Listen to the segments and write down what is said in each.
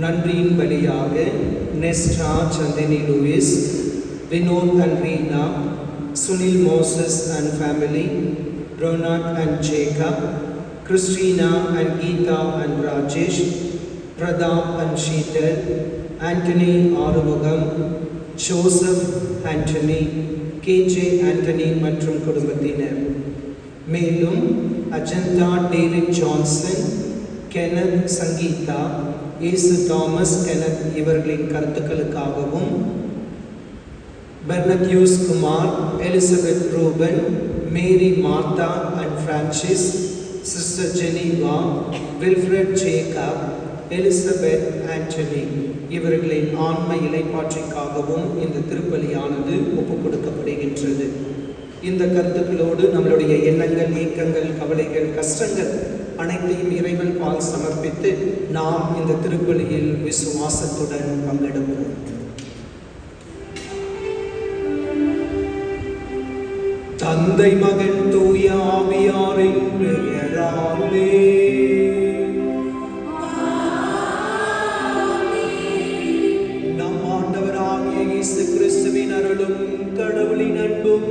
நன்றியின் பலியாக Nesta Chandini Louis, Vinod and Reena, Sunil Moses and family, Ronak and Jacob, Christina and Geetha and Rajesh, Pratap and Sheetal, Antony Arumugam, Joseph Antony, KJ Antony மற்றும் குடும்பத்தினர். மேலும் Ajantha David Johnson, Kenneth Sangeetha, Yesu Thomas Kenneth இவர்களின் கருத்துக்களுக்காகவும், பெர்னத்யூஸ் Kumar, Elizabeth Ruben, Mary Martha and Francis, sister Geneva, Wilfred Jacob, Elizabeth Antony இவர்களின் ஆன்ம இலைப்பாற்றிக்காகவும் இந்த திருப்பலியானது ஒப்புக் கொடுக்கப்படுகின்றது. இந்த கருத்துக்களோடு நம்மளுடைய எண்ணங்கள், ஏக்கங்கள், கவலைகள், கஷ்டங்கள் அனைத்தையும் இறைவன் பால் சமர்ப்பித்து நாம் இந்த திருப்பலியில் விசுவாசத்துடன் பங்கெடுப்போம். தந்தை, மகன், தூய ஆவியாரின் பெயராலே நம் ஆண்டவராகிய இயேசு கிறிஸ்துவின் அருளும் கடவுளின் அன்பும்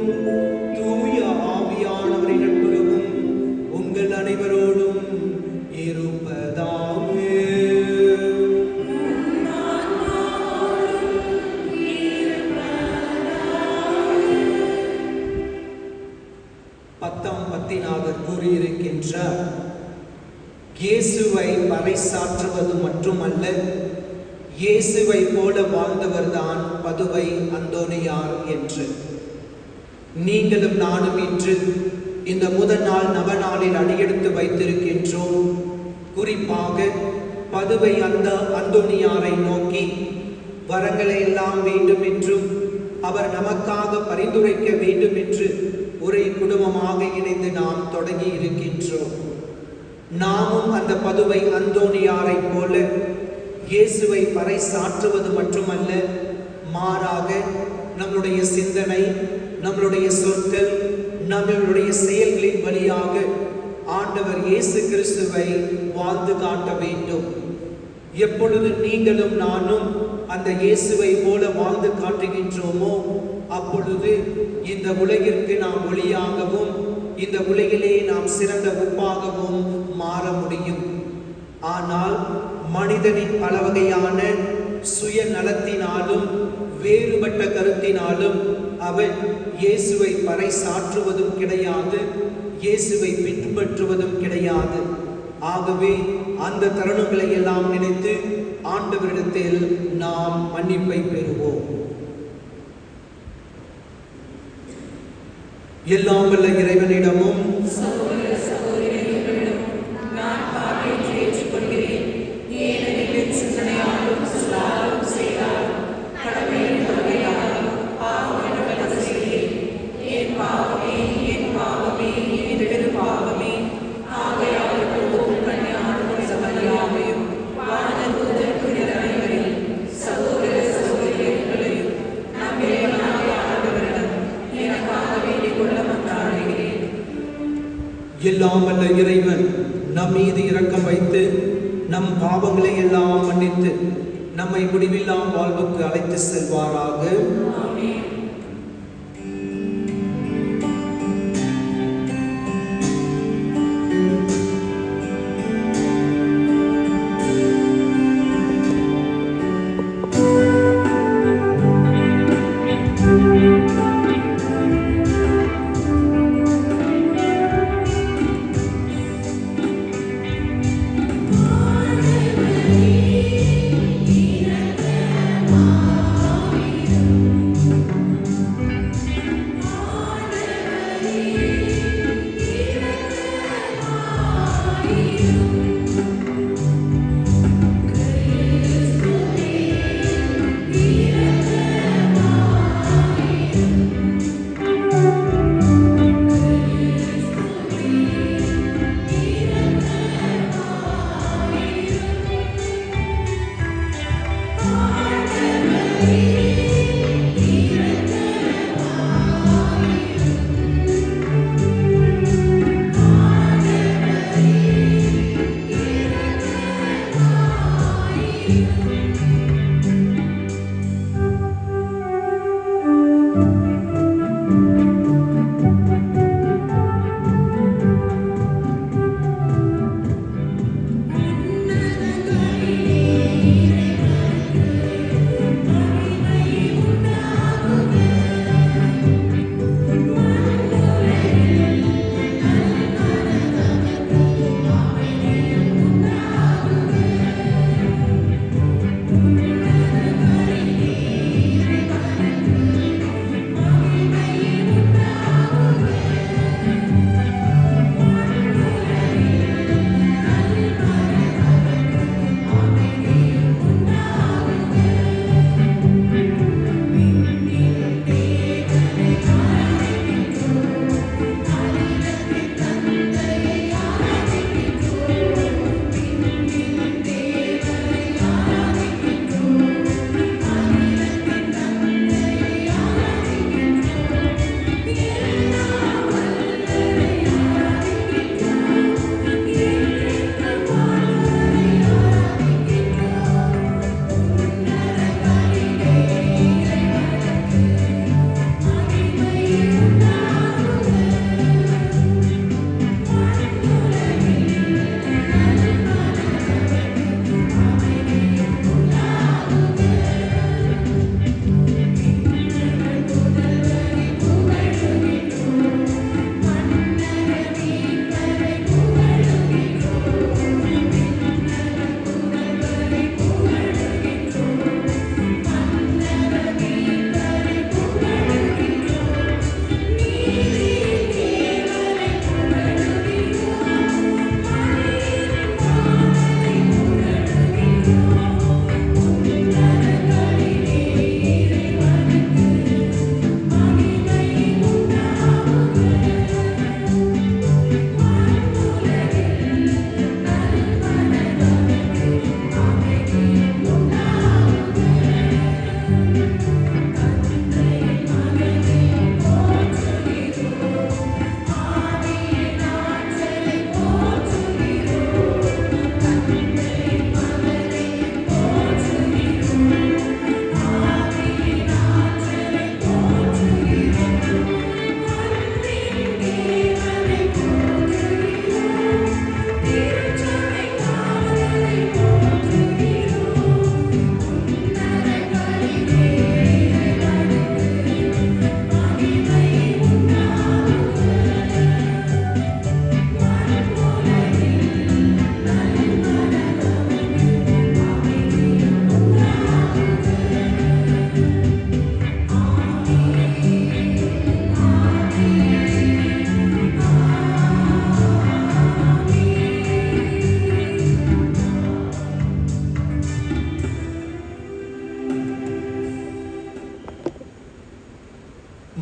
தூய ஆவியானவரின் நட்புறவும் உங்கள் அனைவரோடும் இருப்பதாக. பத்திநாதர் கூறியிருக்கின்றார், இயேசுவை பறைசாற்றுவது மட்டுமல்ல, இயேசுவை போல வாழ்ந்தவர்தான் பதுவை அந்தோனியார் என்று. நீங்களும் நானும் இன்று இந்த முதல் நாள் நவநாளில் அடியெடுத்து வைத்திருக்கின்றோம். குறிப்பாக பதுவை அந்தோனியாரை நோக்கி வரங்களை எல்லாம் வேண்டும் என்றும் அவர் நமக்காக பரிந்துரைக்க வேண்டும் என்று ஒரே குடும்பமாக இணைந்து நாம் தொடங்கி இருக்கின்றோம். நாமும் அந்த பதுவை அந்தோனியாரை போல இயேசுவை பறைசாற்றுவது மட்டுமல்ல, மாறாக நம்முடைய சிந்தனை, நம்மளுடைய சொற்கள், நம்மளுடைய செயல்களின் வழியாக ஆண்டவர் இயேசு கிறிஸ்துவை வாழ்ந்து காட்ட வேண்டும். எப்பொழுது நீங்களும் நானும் அந்த இயேசுவை போல வாழ்ந்து காட்டுகின்றோமோ அப்பொழுது இந்த உலகிற்கு நாம் ஒளியாகவும் இந்த உலகிலே நாம் சிறந்த உப்பாகவும் மாற முடியும். ஆனால் மனிதனின் பல வகையான சுய நலத்தினாலும் வேறுபட்ட கருத்தினாலும் அவன் இயேசுவை பறைசாற்றுவதும் கிடையாது, இயேசுவை பின்பற்றுவதும் கிடையாது. ஆகவே அந்த தருணங்களை எல்லாம் நினைத்து ஆண்டவரிடத்தில் நாம் மன்னிப்பை பெறுவோம். எல்லாம் வல்ல இறைவனிடமும் எல்லாம் வல்ல இறைவன் நம் மீது இரக்கம் வைத்து நம் பாவங்களை எல்லாம் மன்னித்து நம்மை முடிவில்லா வாழ்வுக்கு அழைத்து செல்வாராக.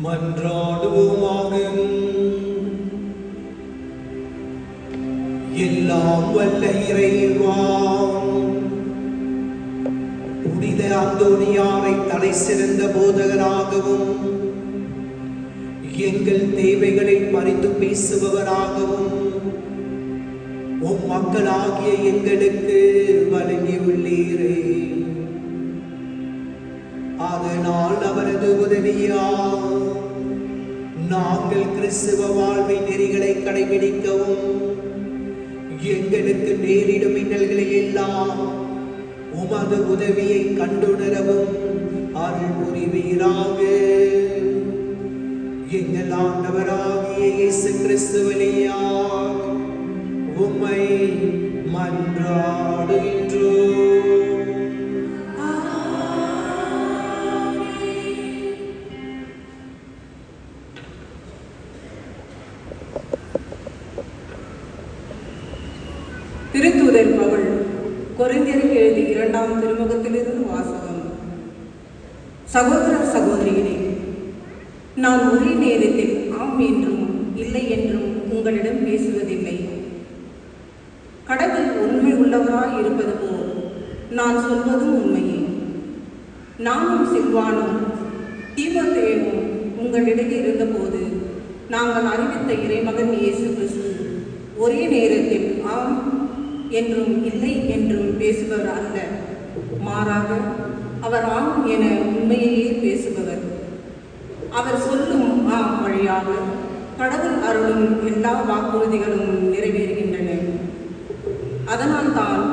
மன்றாடுவோமாக. எல்லாம் வல்ல இறைவா, புனித அந்தோனியாரை தலை சிறந்த போதகராகவும் எங்கள் தேவைகளை பறித்து பேசுபவராகவும் உம் மக்களாகிய எங்களுக்கு வழங்கியுள்ளீரே. அதனால் அவரது உதவியால் நாங்கள் கிறிஸ்துவ வாழ்வின் நெறிகளை கடைபிடிக்கவும் எங்களுக்கு நேரிடும் இன்னல்களில் எல்லாம் உமது உதவியை கண்டுணரவும் அருள் புரிவீராக. எங்கள் ஆண்டவராகிய இயேசு கிறிஸ்து வழியாக உம்மை மன்றாடுகின்றோம். திருத்தூதர் பவுல் கொரிந்தியருக்கு எழுதிய 2ஆம் திருமுகத்திலிருந்து வாசகம். சகோதர சகோதரிகளே, நான் ஒரே நேரத்தில் ஆம் என்றும் இல்லை என்றும் உங்களிடம் பேசுவதில்லை. கடவுள் உண்மை உள்ளவராய் இருப்பது போல் நான் சொல்வதும் உண்மையே. நானும் சில்வானும் தீமோத்தேயுவும் உங்களிடையே இருந்தபோது நாங்கள் அறிவித்த இறைமகன் இயேசு கிறிஸ்து ஒரே நேரத்தில் ஆம் என்றும் இல்லை என்றும் பேசுபவர் அல்ல. மாறாக அவர் ஆம் என உண்மையையே பேசுபவர். அவர் சொல்லும் ஆம் வழியாக கடவுள் அருளும் எல்லா வாக்குறுதிகளும் நிறைவேறுகின்றன. அதனால்தான்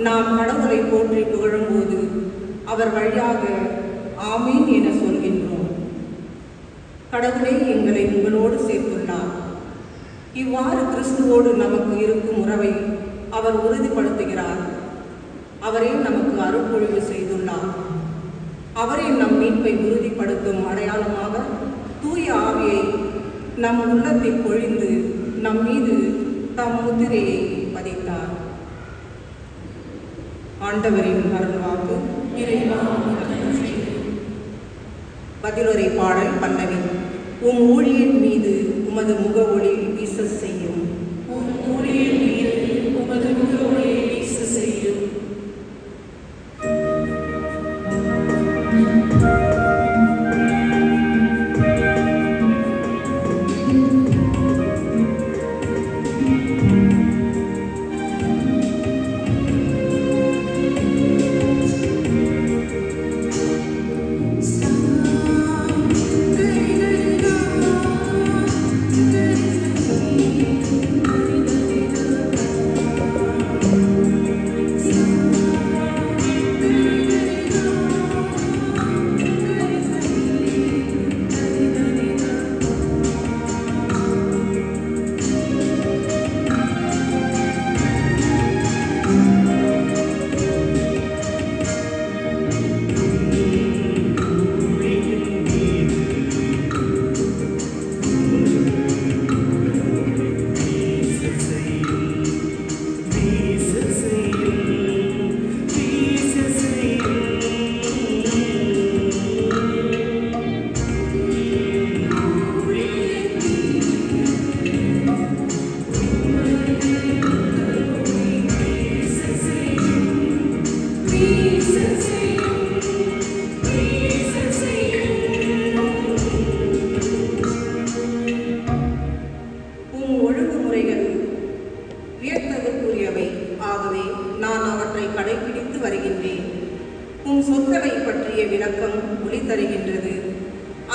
நாம் கடவுளை போற்றி புகழும்போது அவர் வழியாக ஆமீன் என சொல்கின்றோம். கடவுளே எங்களை உங்களோடு சேர்த்துள்ளார். இவ்வாறு கிறிஸ்துவோடு நமக்கு இருக்கும் உறவை அவர் உறுதிப்படுத்துகிறார். அவரே நமக்கு அருள்பொழிவு செய்துள்ளார். அவரே நம் மீட்பை உறுதிப்படுத்தும் அடையாளமாக தூய ஆவியை நம் உள்ளத்தில் பொழிந்து நம் மீது தம் முத்திரையை பதித்தார். ஆண்டவரின் அருள்வாக்கு. பதிலுரை பாடல் பல்லவி. உம் ஊழியன் மீது உமது முக ஒளி வீச செய்யும். உம் ஊழியன் மீது உமது முக ஒளி வீச செய்யும்.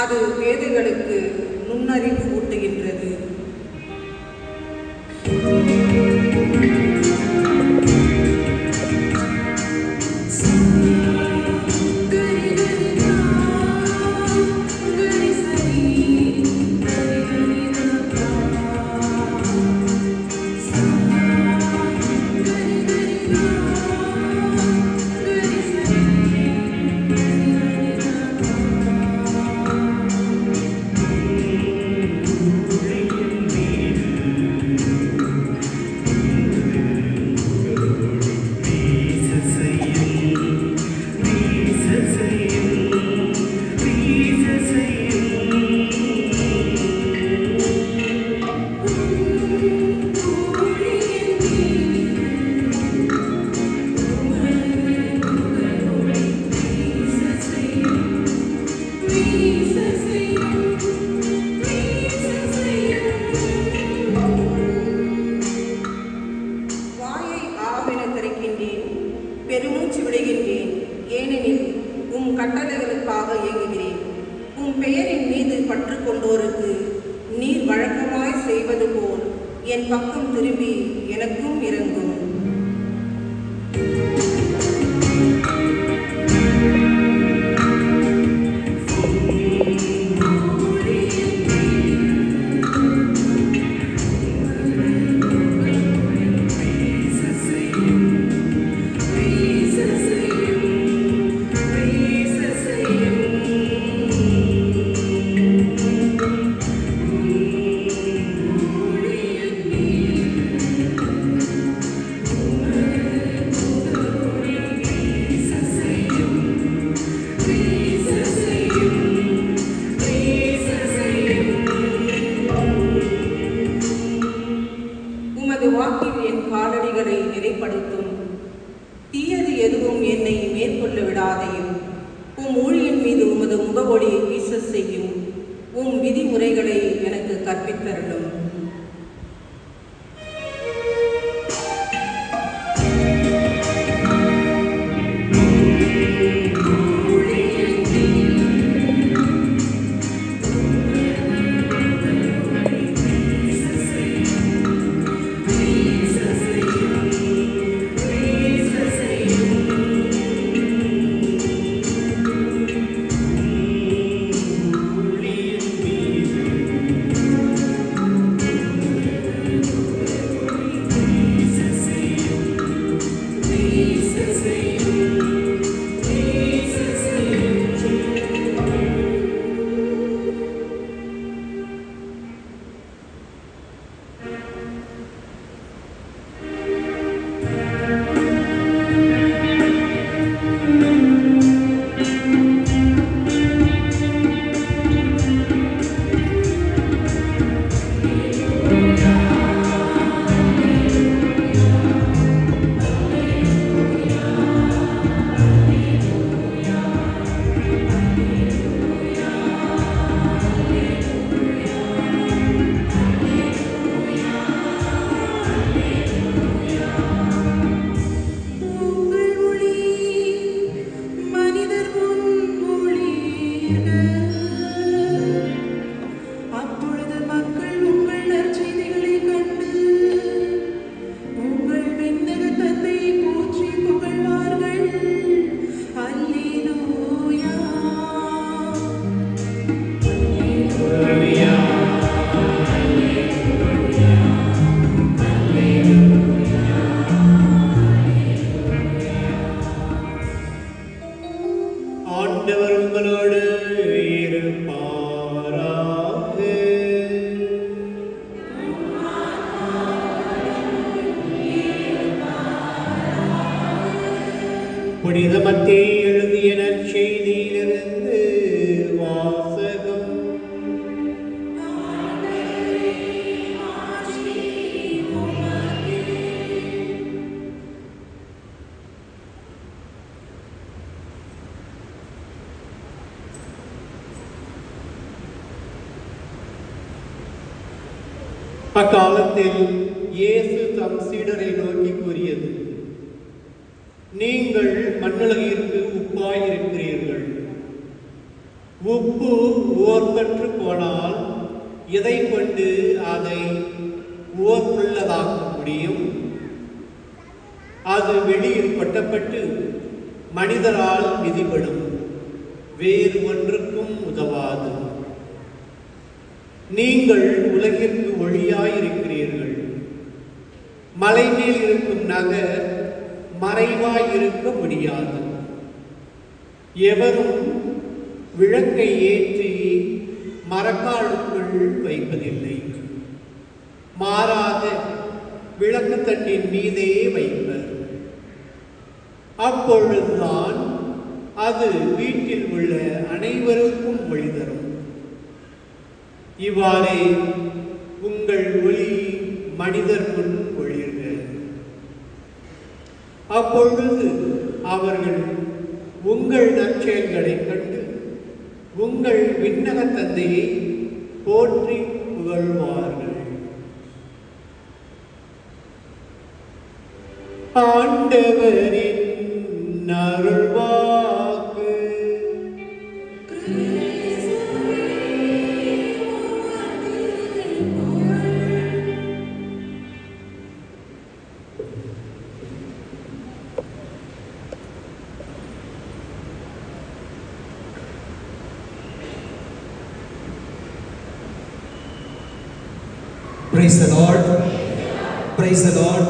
அது வேதங்களுக்கு நுண்ணறிவு ஊட்டுகின்றது. பெயரின் மீது பற்று கொண்டோருக்கு நீர் வழக்கமாய் செய்வது போல் என் பக்கம் திரும்பி எனக்கும் இறங்கும். வாக்கில் என் காலடிகளை நிறைப்படுத்தும். தீயது எதுவும் என்னை மேற்கொள்ள விடாதையும். உம் ஊழியன் மீது உமது முகவொளியை வீச செய்யும். உம் விதிமுறைகளை எனக்கு கற்பித்தருளும். புனித மத்தேயு எழுதிய நற்செய்தியிலிருந்து வாசகம். அக்காலத்தில் இயேசு தம் சீடரை நோக்கி கூறியது: நீங்கள் மண்ணுலகிற்கு உப்பாயிருக்கிறீர்கள். உப்பு உவர்பற்று போனால் எதை கொண்டு அதை உவர்ப்புள்ளதாக்க முடியும்? அது வெளியில் கொட்டப்பட்டு மனிதரால் மிதிபடும், வேறு ஒன்றுக்கும் உதவாது. நீங்கள் உலகிற்கு ஒளியாயிருக்கிறீர்கள். மலை மேல் இருக்கும் நகர் மறைவாயிருக்க முடியாது. எவரும் விளக்கை ஏற்றி மரக்காலுக்குள் வைப்பதில்லை. மாறாக விளக்கு தட்டின் மீதே வைப்பர். அப்பொழுதுதான் அது வீட்டில் உள்ள அனைவருக்கும் ஒளி தரும். இவ்வாறே உங்கள் ஒளி மனிதர் முன் ஒளிர்க. அப்பொழுது அவர்கள் உங்கள் நற்செயல்களைக் கண்டு உங்கள் விண்ணக தந்தையை போற்றி புகழ்வார்கள். ஆண்டவரின் அருள்வாக்கு. Praise the Lord. Praise the Lord.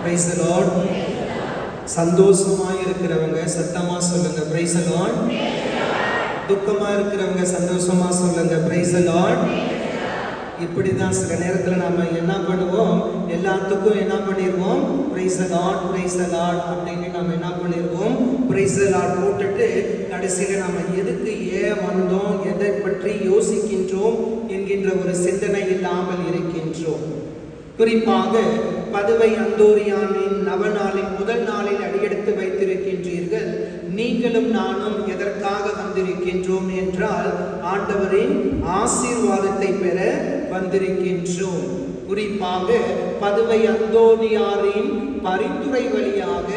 Praise the Lord. சந்தோஷமாக இருக்கிறவங்க சத்தமா சொல்லுங்க praise the Lord. துக்கமா இருக்கிறவங்க சந்தோஷமா சொல்லுங்க praise the Lord. இப்படிதான் சில நேரத்தில் நாம என்ன பண்ணுவோம், எல்லாத்துக்கும் என்ன பண்ணிடுவோம், praise the Lord, praise the Lord அப்படின்னு நம்ம என்ன பண்ணிடுவோம், praise the Lord போட்டுட்டு கடைசியில் நம்ம எதுக்கு ஏன் வந்தோம், எதை பற்றி யோசிக்கின்றோம் என்கின்ற ஒரு சிந்தனை இல்லாமல் இருக்கின்றோம். குறிப்பாக பதுவை அந்தோனியாரின் நவநாளின் முதல் நாளில் அடியெடுத்து வைத்திருக்கின்றீர்கள். நீங்களும் நானும் எதற்காக வந்திருக்கின்றோம் என்றால் ஆண்டவரின் ஆசீர்வாதத்தை பெற வந்திருக்கின்றோம். குறிப்பாக பதுவை அந்தோனியாரின் பரிந்துரை வழியாக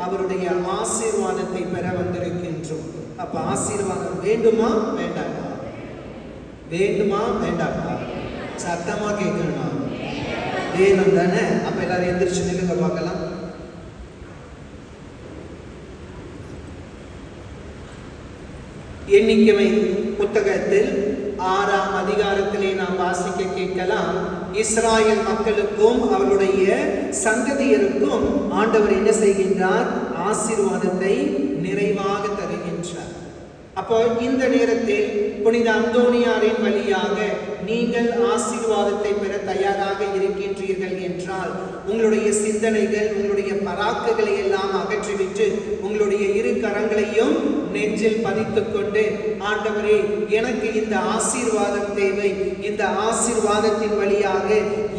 அவருடைய ஆசீர்வாதத்தை பெற வந்திருக்கின்றோம். அப்ப ஆசீர்வாதம் வேண்டுமா வேண்டாமா? வேண்டுமா வேண்டாமா? சத்தமா கேட்கணும். வேணும் தானே? அப்ப எல்லாரும் எந்திரிச்சு நிலுங்க பார்க்கலாம். எண்ணிக்கை புத்தகத்தில் 6ஆம் அதிகாரத்திலே நாம் வாசிக்க கேட்கலாம். இஸ்ராயல் மக்களுக்கும் அவருடைய சந்ததியருக்கும் ஆண்டவர் என்ன செய்கின்றார்? ஆசீர்வாதத்தை நிறைவாக தருகின்றார். அப்போ இந்த நேரத்தில் புனித அந்தோனியாரின் வழியாக நீங்கள் ஆசீர்வாதத்தை பெற தயாராக இருக்கின்றீர்கள் என்றால் உங்களுடைய சிந்தனைகள், உங்களுடைய பராக்குகளை எல்லாம் அகற்றிவிட்டு உங்களுடைய இரு கரங்களையும் நெஞ்சில் பதித்துக் கொண்டு, ஆண்டவரே எனக்கு இந்த ஆசீர்வாதம் தேவை, இந்த ஆசீர்வாதத்தின் வழியாக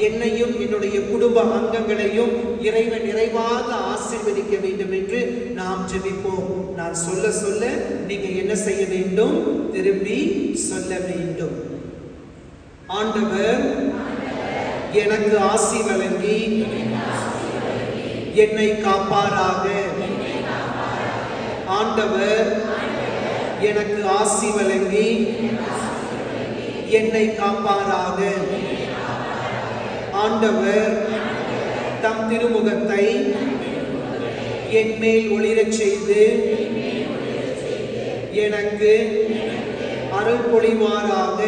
என்னையும் என்னுடைய குடும்ப அங்கங்களையும் இறைவன் நிறைவாக ஆசீர்வதிக்க வேண்டும் என்று நாம் ஜெபிப்போம். நான் சொல்ல சொல்ல நீங்க என்ன செய்ய வேண்டும்? திரும்பி சொல்ல வேண்டும். ஆண்டவர் எனக்கு ஆசி வழங்கி என்னை காப்பாராக. ஆண்டவர் எனக்கு ஆசி வழங்கி என்னை காப்பாராக. ஆண்டவர் தம் திருமுகத்தை என் மேல் ஒளிரச் செய்து எனக்கு அருள் பொழிவாராக.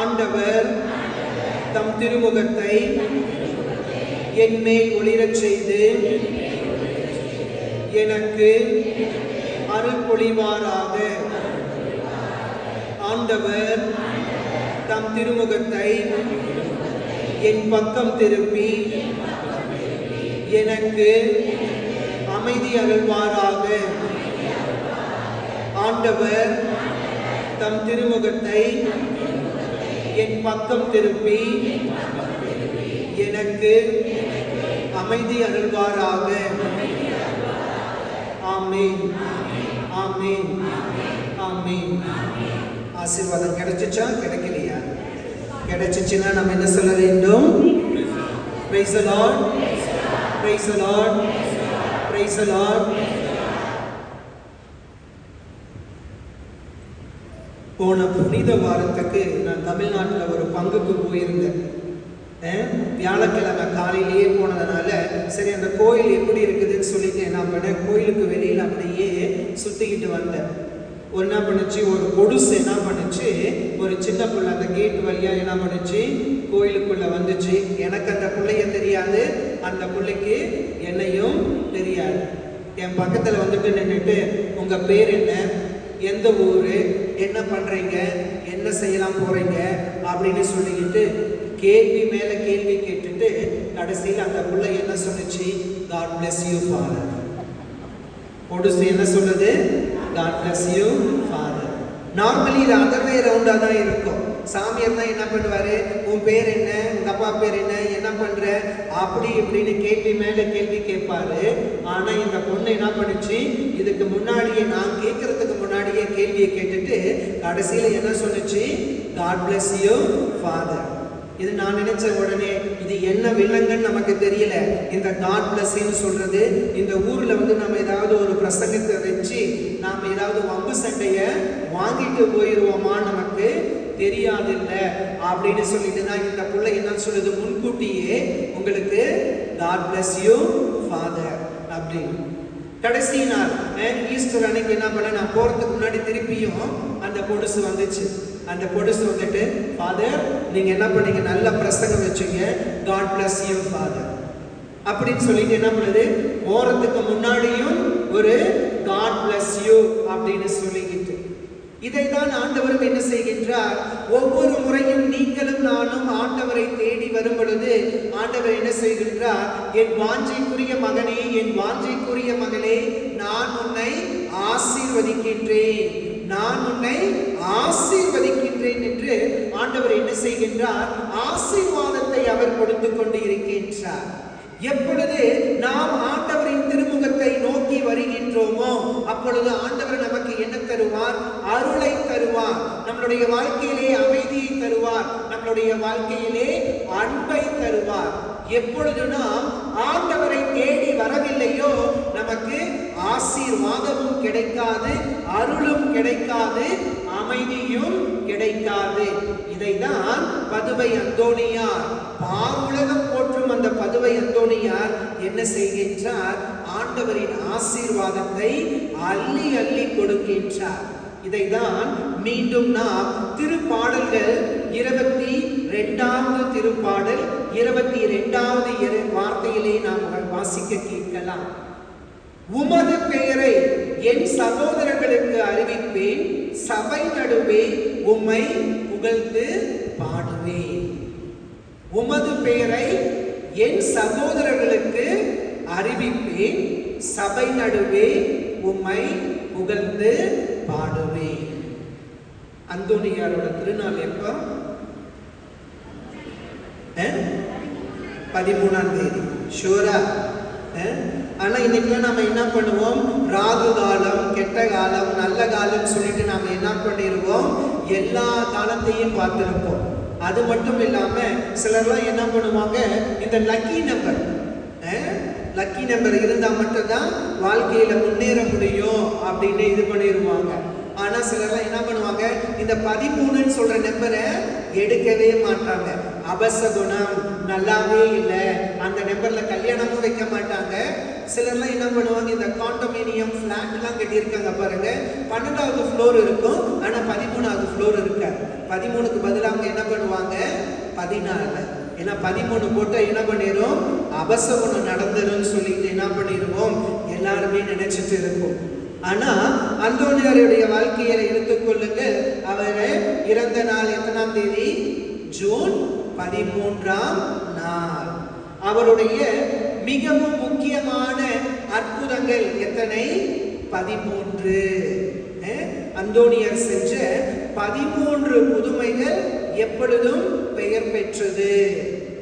ஆண்டவர் தம் திருமுகத்தை என் மேல் ஒளிரச் செய்து எனக்கு அருள் பொழிவாராக. ஆண்டவர் தம் திருமுகத்தை என் பக்கம் திருப்பி எனக்கு அமைதி அருள்வாராக. ஆண்டவர் தம் திருமுகத்தை என் பக்கம் திருப்பி எனக்கு அமைதி அருள்வாராக. ஆமென், ஆமென், ஆமென். ஆசீர்வாதம் கிடைச்சிச்சா கிடைக்கலையா? கிடைச்சிச்சுன்னா நம்ம என்ன சொல்ல வேண்டும்? Praise the Lord, praise the Lord, praise the Lord. போன புனித வாரத்துக்கு நான் தமிழ்நாட்டில் ஒரு பங்குக்கு போயிருந்தேன். வியாழக்கிழமை காலையிலேயே போனதுனால சரி அந்த கோயில் எப்படி இருக்குதுன்னு சொல்லிட்டு என்ன பண்ணேன், கோயிலுக்கு வெளியில் அப்படியே சுற்றிக்கிட்டு வந்தேன். என்ன பண்ணுச்சு, ஒரு பொடுசு என்ன பண்ணுச்சு, ஒரு சின்ன பிள்ளை அந்த கேட் வழியாக என்ன பண்ணுச்சு, கோயிலுக்குள்ளே வந்துச்சு. எனக்கு அந்த பிள்ளைய தெரியாது, அந்த பிள்ளைக்கு என்னையும் தெரியாது. என் பக்கத்தில் வந்துட்டு நின்றுட்டு உங்கள் பேர் என்ன, எந்த ஊர், என்ன பண்ணுறீங்க, என்ன செய்யலாம் போகிறீங்க அப்படின்னு சொல்லிக்கிட்டு கேள்வி மேலே கேள்வி கேட்டுட்டு கடைசியில் அந்த பிள்ளை என்ன சொன்னிச்சு, God bless you Father. பொடுசு என்ன சொல்லுது, God bless you Father. Normally இது அதர் வே ரவுண்டாக தான் இருக்கும். சாமியார் தான் என்ன பண்ணுவார், உன் பேர் என்ன, உங்கள் அப்பா பேர் என்ன பண்ணுற, அப்படி இப்படின்னு கேள்வி மேலே கேள்வி கேட்பாரு. ஆனால் இந்த பொண்ணு என்ன பண்ணுச்சு, இதுக்கு முன்னாடியே நான் கேட்கறதுக்கு முன்னாடியே கேள்வியை கேட்டுட்டு கடைசியில் என்ன சொன்னிச்சு, God bless you Father. இது நான் நினைச்ச உடனே இது என்ன வில்லங்கன்னு நமக்கு தெரியல. இந்த God bless you சொல்றது இந்த ஊர்ல நம்ம ஏதாவது ஒரு பிரசங்கத்தை வச்சு நாம ஏதாவது வம்பு சண்டைய வாங்கிட்டு போயிடுவோமா நமக்கு தெரியாதில்ல அப்படின்னு சொல்லிட்டு தான் இந்த பிள்ளை என்ன சொல்லுது, முன்கூட்டியே உங்களுக்கு God bless you Father அப்படின்னு. கடைசி நாள் ஈஸ்டர் அன்னைக்கு என்ன பண்ண, நான் போறதுக்கு முன்னாடி திருப்பியும் அந்த பொடுசு வந்துச்சு. அந்த பொடுசு வந்துட்டு, ஃபாதர் நீங்க என்ன பண்ணீங்க, நல்ல பிரசங்கம் வச்சீங்க, காட் பிளஸ் யூ ஃபாதர் அப்படின்னு சொல்லிட்டு என்ன பண்ணுது, போறதுக்கு முன்னாடியும் ஒரு காட் பிளஸ் யூ அப்படின்னு சொல்லிக்கிட்டு, இதை தான் ஆண்டவரும் என்ன செய்கின்றார், ஒவ்வொரு முறையும் நீங்களும் நானும் ஆண்டவரை தேடி வரும் பொழுது ஆண்டவர் என்ன செய்கின்றார், என் வாஞ்சைக்குரிய மகனே, என் வாஞ்சைக்குரிய மகளே, நான் உன்னை ஆசீர்வதிக்கின்றேன், நான் உன்னை ஆசீர்வதிக்கின்றேன் என்று ஆண்டவர் என்ன செய்கின்றார், ஆசீர்வாதத்தை அவர் கொடுத்து கொண்டு இருக்கின்றார். எப்பொழுது நாம் ஆண்டவரின் திருமுகத்தை நோக்கி வருகின்றோமோ அப்பொழுது ஆண்டவர் நமக்கு என்ன தருவார், அருளை தருவார், நம்மளுடைய வாழ்க்கையிலே அமைதியை தருவார், நம்மளுடைய வாழ்க்கையிலே அன்பை தருவார். எப்பொழுது நாம் ஆண்டவரை தேடி வரவில்லையோ நமக்கு ஆசீர்வாதமும் கிடைக்காது, அருளும் கிடைக்காது, அமைதியும் கிடைக்காது. இதைதான் பதுவை அந்தோணியார், பாருலகம் போற்றும் அந்த பதுவை அந்தோணியார் என்ன செய்கின்றார், ஆண்டவரின் ஆசீர்வாதத்தை அள்ளி அள்ளி கொடுக்கின்றார். இதைதான் மீண்டும் நாம் திருப்பாடல்கள் 22வது திருப்பாடல் 22வது வார்த்தையிலே நாம் வாசிக்க கேட்கலாம். உமது பெயரை என் சகோதரர்களுக்கு அறிவிப்பேன், சபை நடுவே உம்மை புகழ்ந்து பாடுவேன். உமது பெயரை என் சகோதரர்களுக்கு அறிவிப்பேன், சபை நடுவே உம்மை புகழ்ந்து பாடுவேன். அந்தோணியாரோட திருநாள் எப்போ? 13ஆம் தேதி. ஷூரா? ஆனா இன்னைக்குலாம் நம்ம என்ன பண்ணுவோம், ராகு காலம், கெட்ட காலம், நல்ல காலம் சொல்லிட்டு நாம என்ன பண்ணிருவோம், எல்லா காலத்தையும் பார்த்திருப்போம். அது மட்டும் இல்லாம சிலர்லாம் என்ன பண்ணுவாங்க, இந்த லக்கி நம்பர் இருந்தா மட்டும்தான் வாழ்க்கையில முன்னேற முடியும் அப்படின்னு இது பண்ணிடுவாங்க. ஆனா சிலர்லாம் என்ன பண்ணுவாங்க, இந்த 13ன்னு சொல்ற நம்பரை எடுக்கவே மாட்டாங்க. அபசகுணம், நல்லாவே இல்லை, அந்த நம்பர்ல கல்யாணமும் வைக்க மாட்டாங்க. சிலர்லாம் என்ன பண்ணுவாங்க, இந்த காண்டோமினியம் ஃபிளாட்லாம் கட்டியிருக்காங்க பாருங்க, 12வது ஃப்ளோர் இருக்கும், ஆனா 13வது ஃப்ளோர் இருக்காது. 13க்கு பதிலாக அவங்க என்ன பண்ணுவாங்க, 14. ஏன்னா 13 போட்டு என்ன பண்ணிடும், அபசகுணம் நடந்துடும் சொல்லிட்டு என்ன பண்ணிடுவோம், எல்லாருமே நினைச்சிட்டு இருப்போம். ஆனா அந்தோணியாருடைய வாழ்க்கையில எடுத்துக்கொள்ளுங்க, அவர் இறந்த நாள் எத்தனாம் தேதி, ஜூன் 13ஆம் நாள். அவருடைய மிகவும் முக்கியமான அற்புதங்கள் எத்தனை, 13. அந்தோணியார் செஞ்ச 13 புதுமைகள் எப்பொழுதும் பெயர் பெற்றது.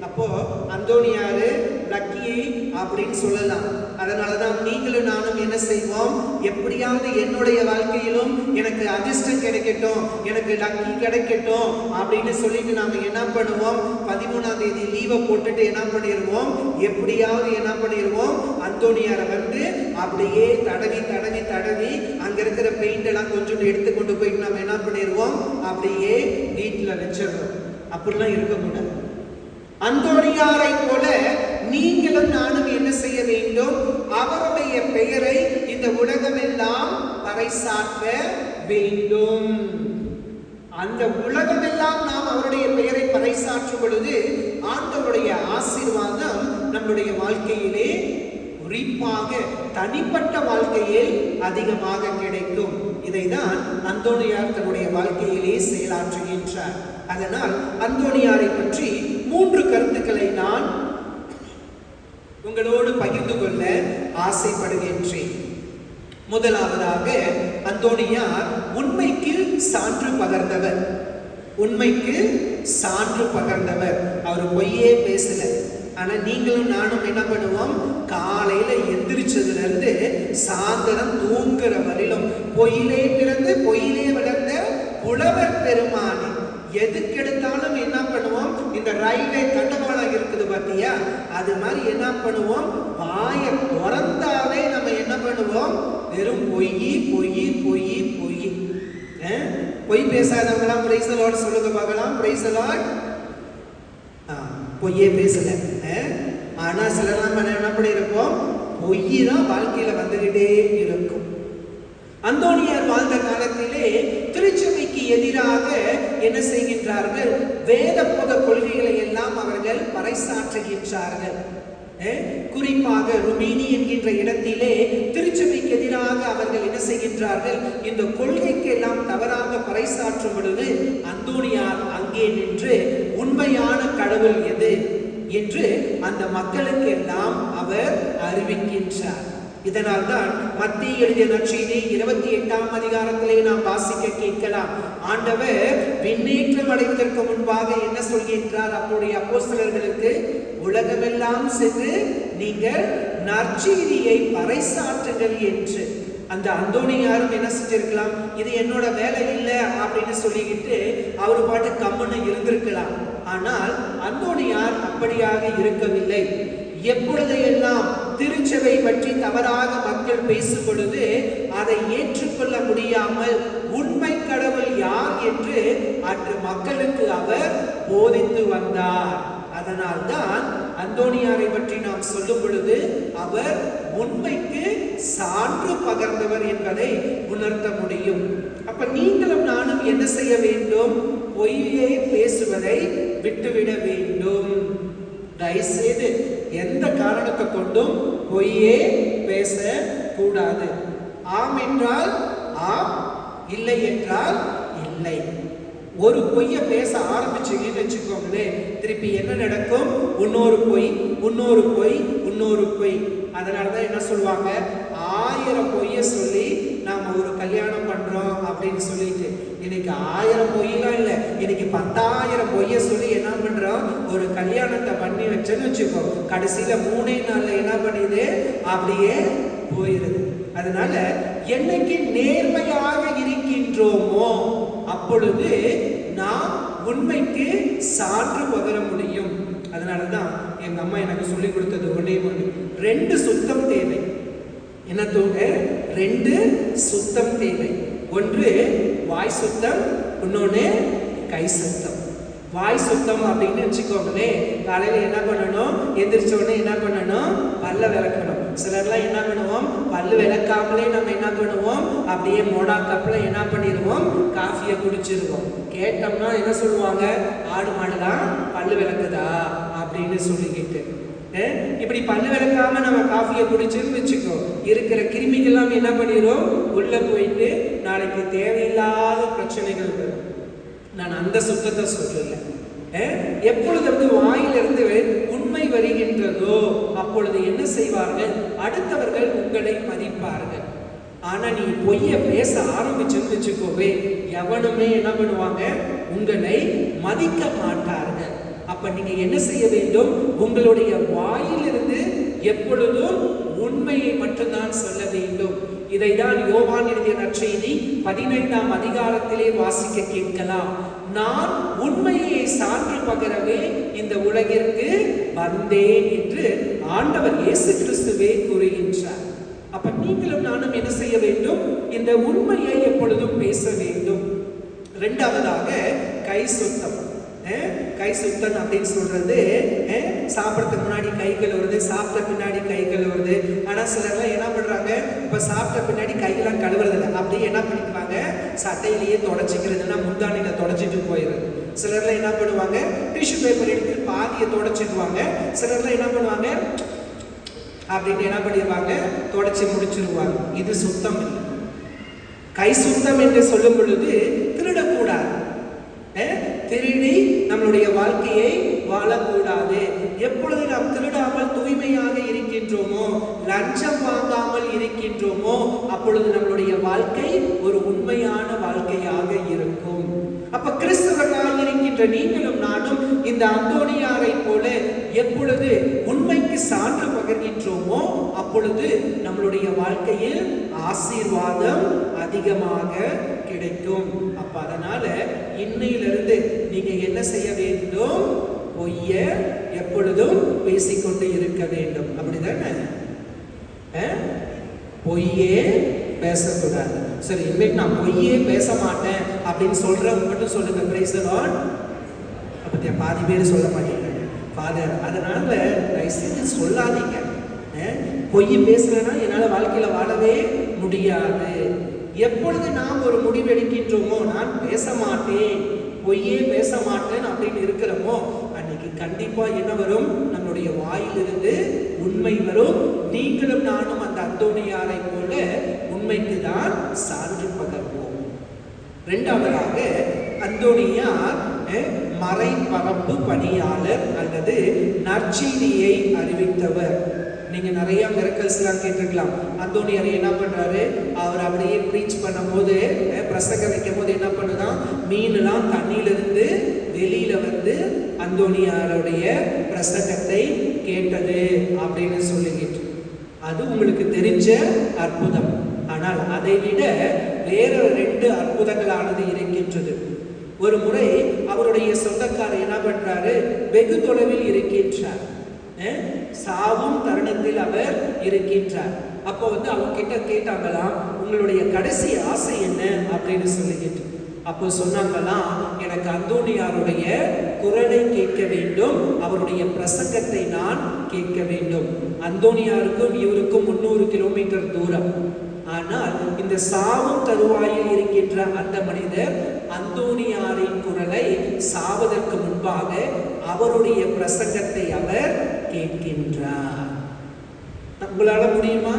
அப்போ அந்தோணியாரு லக்கி அப்படின்னு சொல்லலாம். அதனாலதான் நீங்களும் நானும் என்ன செய்வோம், எப்படியாவது என்னுடைய வாழ்க்கையிலும் எனக்கு அதிர்ஷ்டம் கிடைக்கட்டும், எனக்கு லக்கி கிடைக்கட்டும் அப்படின்னு சொல்லிட்டு நாம என்ன பண்ணுவோம், 13ஆம் தேதி லீவை போட்டுட்டு என்ன பண்ணிடுவோம், எப்படியாவது என்ன பண்ணிடுவோம், அந்தோணியாரை வந்து அப்படியே தடவி தடவி தடவி அங்க இருக்கிற பெயிண்ட் எல்லாம் கொஞ்சம் எடுத்து கொண்டு போயிட்டு நம்ம என்ன பண்ணிடுவோம், அப்படியே வீட்டுல வச்சிடறோம். அப்படிலாம் இருக்கக்கூடாது. அந்தோணியாரை போல நீங்களும் நானும் என்ன செய்ய வேண்டும், அவருடைய பெயரை இந்த உலகமெல்லாம் பறைசாற்ற வேண்டும். அந்த உலகமெல்லாம் நாம் அவருடைய பெயரை பறைசாற்றும் பொழுது ஆண்டவருடைய ஆசீர்வாதம் நம்முடைய வாழ்க்கையிலே குறிப்பாக தனிப்பட்ட வாழ்க்கையில் அதிகமாக கிடைக்கும். இதைதான் அந்தோணியார் தன்னுடைய வாழ்க்கையிலே செயலாற்றுகின்றார். அதனால் அந்தோணியாரை பற்றி 3 கருத்துக்களை நான் உங்களோடு பகிர்ந்து கொள்ள ஆசைப்படுகின்றேன். முதலாவதாக, அந்தோணியார் உண்மைக்கு சான்று பகர்ந்தவர். உண்மைக்கு சான்று பகர்ந்தவர். அவர் பொய்யே பேசல. ஆனா நீங்களும் நானும் என்ன பண்ணுவோம், காலையில எந்திரிச்சதுல இருந்து சாயந்தரம் தூங்குற வரையிலும் பொய்யிலே பிறந்து பொய்யிலே வளர்ந்த புலவர் பெருமானே, எதுக்கெடுத்தாலும் என்ன பண்ணுவோம், இந்த ரயில்வே தண்டவாளம் இருக்குது பாத்தியா, அது மாதிரி என்ன பண்ணுவோம், வாயை திறந்தாவே நம்ம என்ன பண்ணுவோம், வெறும் பொய் பொய் பொய் பொய். பொய் பேசாதவங்களாம் பிரைஸ் தி லார்ட் சொல்லுங்க பார்க்கலாம். Praise the Lord. பொய்யே பேசல. ஆனா சிலர் நம்ம என்ன பண்ணி இருப்போம், பொய் தான் வாழ்க்கையில வந்துகிட்டே இருக்கும். அந்தோணியார் வாழ்ந்த காலத்திலே திருச்சபைக்கு நற்செய்திக்கு எதிராக என்ன செய்கின்றார்கள்? வேத போத கொள்கைகளை எல்லாம் அவர்கள் பறைசாற்றுகின்றார்கள். குறிப்பாக ருமேனி என்கின்ற இடத்திலே திருச்சபைக்கு எதிராக அவர்கள் என்ன செய்கின்றார்கள்? இந்த கொள்கைக்கு எல்லாம் தவறாக பறைசாற்றும் பொழுது அந்தோனியார் அங்கே நின்று உண்மையான கடவுள் எது என்று அந்த மக்களுக்கு எல்லாம் அவர் அறிவிக்கின்றார். இதனால் தான் மத்திய எழுதிய நற்செய்தி 28ஆம் அதிகாரத்திலே நாம் வாசிக்க கேட்கலாம். ஆண்டவர் விண்ணேற்றம் அடைவதற்கு முன்பாக என்ன சொல்கின்றார்? அப்போதைய அப்போஸ்தலர்களுக்கு, உலகமெல்லாம் சென்று நீங்கள் நற்செய்தியை பறைசாற்றுங்கள் என்று. அந்த அந்தோனியாரும் என்ன செஞ்சிருக்கலாம்? இது என்னோட வேலை இல்லை அப்படின்னு சொல்லிக்கிட்டு அவர் பாட்டு கம்முன்னு இருந்திருக்கலாம். ஆனால் அந்தோனியார் அப்படியாக இருக்கவில்லை. எப்பொழுதையெல்லாம் திருச்சபை பற்றி தவறாக மக்கள் பேசும் பொழுது அதை ஏற்றுக்கொள்ள முடியாமல் உண்மை கடவுள் யார் என்று அன்று மக்களுக்கு அவர் போதித்து வந்தார். அதனால்தான் அந்தோனியாரை பற்றி நாம் சொல்லும் பொழுது அவர் உண்மைக்கு சான்று பகர்ந்தவர் என்பதை உணர்த்த முடியும். அப்ப நீங்களும் நானும் என்ன செய்ய வேண்டும்? பொய்யே பேசுவதை விட்டுவிட வேண்டும். தயவுசெய்து எந்த காரணத்தை கொண்டும் பொய்யே பேச கூடாது. ஆம் என்றால் ஆம், இல்லை என்றால் இல்லை. ஒரு பொய்யை பேச ஆரம்பிச்சீங்கன்னு வச்சுக்கோங்களேன், திருப்பி என்ன நடக்கும்? இன்னொரு பொய், இன்னொரு பொய், இன்னொரு பொய். அதனாலதான் என்ன சொல்லுவாங்க? 1000 பொய்யை சொல்லி நாம ஒரு கல்யாணம் பண்றோம் அப்படின்னு சொல்லிட்டு, இன்னைக்கு 1000 பொய்யெல்லாம் இல்லை, இன்னைக்கு 10,000 பொய்யை சொல்லி என்ன பண்றோம்? ஒரு கல்யாணத்தை பண்ணி வச்சேன்னு வச்சுக்கோ, கடைசியில 3 நாள்ல என்ன பண்ணிது? அப்படியே போயிருது. அதனால என்னைக்கு நேர்மையாக இருக்கின்றோமோ அப்பொழுது நாம் உண்மைக்கு சான்று பகர முடியும். அதனாலதான் எங்க அம்மா எனக்கு சொல்லி கொடுத்தது ஒன்றே ஒன்று, 2 சுத்தம் தேவை. என்ன தோங்க? 2 சுத்தம் தேவை. ஒன்று வாய் சுத்தம், இன்னொன்று கை சுத்தம். வாய் சுத்தம் அப்படின்னு வச்சுக்கோங்களேன், காலையில் என்ன பண்ணணும்? எந்திரிச்ச உடனே என்ன பண்ணணும்? பல்ல விளக்கணும். சிலர்லாம் என்ன பண்ணுவோம்? பல்லு விளக்காமலே நம்ம என்ன பண்ணுவோம்? அப்படியே மோடா கப்பில் என்ன பண்ணிடுவோம்? காஃபியை குடிச்சிருவோம். கேட்டோம்னா என்ன சொல்லுவாங்க? ஆடு மாடுலாம் பல்லு விளக்குதா அப்படின்னு சொல்லிக்கிட்டு. இப்படி பல்லு விளக்காம நம்ம காஃபியை குடிச்சுன்னு வச்சுக்கோ, இருக்கிற கிருமிகள்லாம் என்ன பண்ணிடும்? உள்ள போயிட்டு நாளைக்கு தேவையில்லாத பிரச்சனைகள் வரும். நான் அந்த சுத்தத்தை சொல்லல. எப்பொழுது வாயிலிருந்து உண்மை வருகின்றதோ அப்பொழுது என்ன செய்வார்கள்? அடுத்தவர்கள் உங்களை மதிப்பார்கள். ஆனா நீ பொய்ய பேச ஆரம்பிச்சுன்னு வச்சுக்கோவே, எவனுமே என்ன பண்ணுவாங்க? உங்களை மதிக்க மாட்டார்கள். அப்ப நீங்க என்ன செய்ய வேண்டும்? உங்களுடைய வாயிலிருந்து எப்பொழுதும் உண்மையை மட்டும்தான் சொல்ல வேண்டும். இதைதான் யோவான் எழுதிய நற்செய்தி 15ஆம் அதிகாரத்திலே வாசிக்க கேட்கலாம். நான் உண்மையை சான்று பகரவே இந்த உலகிற்கு வந்தேன் என்று ஆண்டவர் இயேசு கிறிஸ்துவே கூறுகின்றார். அப்ப நீங்களும் நானும் என்ன செய்ய வேண்டும்? இந்த உண்மையை எப்பொழுதும் பேச வேண்டும். 2வதாக கை சுத்தம். கை சுத்தம் அப்படின்னு சொல்றது, சாப்பிட்றதுக்கு முன்னாடி கை கழுவுறது, சாப்பிட்ட பின்னாடி கை கழுவுறது. ஆனா சிலர்லாம் என்ன பண்றாங்க? இப்ப சாப்பிட்ட பின்னாடி கையெல்லாம் கழுவுறது இல்லை, அப்படியே என்ன பண்ணிக்குவாங்க? சட்டையிலேயே தொடச்சிக்கிறதுனா முந்தானில தொடச்சிட்டு போயிடுறது. சிலர்லாம் என்ன பண்ணுவாங்க? டிஷ்யூ பேப்பர் எடுத்து பாதியை தொடச்சிடுவாங்க. சிலர்லாம் என்ன பண்ணுவாங்க? அப்படின்னு என்ன பண்ணிடுவாங்க? தொடச்சி முடிச்சிருவாங்க. இது சுத்தம் இல்லை. கை சுத்தம் என்று சொல்லும் பொழுது திருடக்கூடாது. திருடி நம்மளுடைய வாழ்க்கையை வாழக்கூடாது. எப்பொழுது நாம் திருடாமல் தூய்மையாக இருக்கின்றோமோ, லஞ்சம் வாங்காமல் இருக்கின்றோமோ, அப்பொழுது நம்மளுடைய வாழ்க்கை ஒரு உண்மையான வாழ்க்கையாக இருக்கும். அப்ப கிறிஸ்தவர்களாக இருக்கின்ற நீங்களும் நானும் இந்த அந்தோனியாரை போல எப்பொழுது உண்மைக்கு சான்று பகர்கின்றோமோ அப்பொழுது நம்மளுடைய வாழ்க்கையில் ஆசீர்வாதம் அதிகமாக கிடைக்கும். அப்ப அதனால இன்னையிலிருந்து நீங்க என்ன செய்ய வேண்டும்? பொய்ய எப்பொழுதும் பேசிக்கொண்டு இருக்க வேண்டும். அப்படிதானே? பொய்யே பேசக்கூடாது. சரி, இன்னைக்கு நான் பொய்யே பேச மாட்டேன் அப்படின்னு சொல்றவங்க மட்டும் சொல்லுங்க. Praise the Lord. அப்ப பாதி பேர் சொல்ல மாட்டேங்க ஃபாதர். அதனால தயவுசெய்து சொல்லாதீங்க. பொய் பேசலன்னா என்னால வாழ்க்கையில வாழவே முடியாது. எப்பொழுது நாம் ஒரு முடிவு எடுக்கின்றோமோ, நான் பேச மாட்டேன், பொய்யே பேச மாட்டேன் அப்படின்னு இருக்கிறோமோ, அன்னைக்கு கண்டிப்பா என்ன வரும்? நம்மளுடைய வாயிலிருந்து உண்மை வரும். நீங்களும் நானும் அந்த அந்தோனியாரை போல உண்மைக்கு தான் சான்று பகர்வோம். இரண்டாவதாக, அந்தோனியார் மறைபரப்பு பணியாளர் அல்லது நற்செய்தியை அறிவித்தவர். நீங்க நிறைய மிரக்கல்ஸ் எல்லாம் கேட்டிருக்கலாம். அந்தோனியார் என்ன பண்றாரு? அவர் அப்படியே ப்ரீச் பண்ணும் போது, பிரசங்க வைக்கும் போது என்ன பண்ணுதான்? மீன்லாம் தண்ணியிலிருந்து வெளியில வந்து அந்தோனியாருடைய பிரசங்கத்தை கேட்டது அப்படின்னு சொல்லிக்கிட்டு, அது உங்களுக்கு தெரிஞ்ச அற்புதம். ஆனால் அதை விட வேற 2 அற்புதங்களானது இருக்கின்றது. ஒரு முறை அவருடைய சொந்தக்காரர் என்ன பண்றாரு? வெகு தொலைவில் இருக்கின்றார், சாவும் தருணத்தில் அவர் இருக்கின்றார். அப்போ அவங்க கிட்ட கேட்டாங்களாம், உங்களுடைய கடைசி ஆசை என்ன அப்படின்னு சொல்லிக்கிட்டு. அப்போ சொன்னாங்களாம், எனக்கு அந்தோனியாருடைய குரலை கேட்க வேண்டும், அவருடைய பிரசங்கத்தை நான் கேட்க வேண்டும். அந்தோனியாருக்கும் இவருக்கும் 300 கிலோமீட்டர் தூரம். ஆனால் இந்த சாவும் தருவாயில் இருக்கின்ற அந்த மனிதர் அந்தோனியாரின் குரலை சாவதற்கு முன்பாக அவருடைய பிரசங்கத்தை அவர் கேட்கின்றார். உங்களால முடியுமா?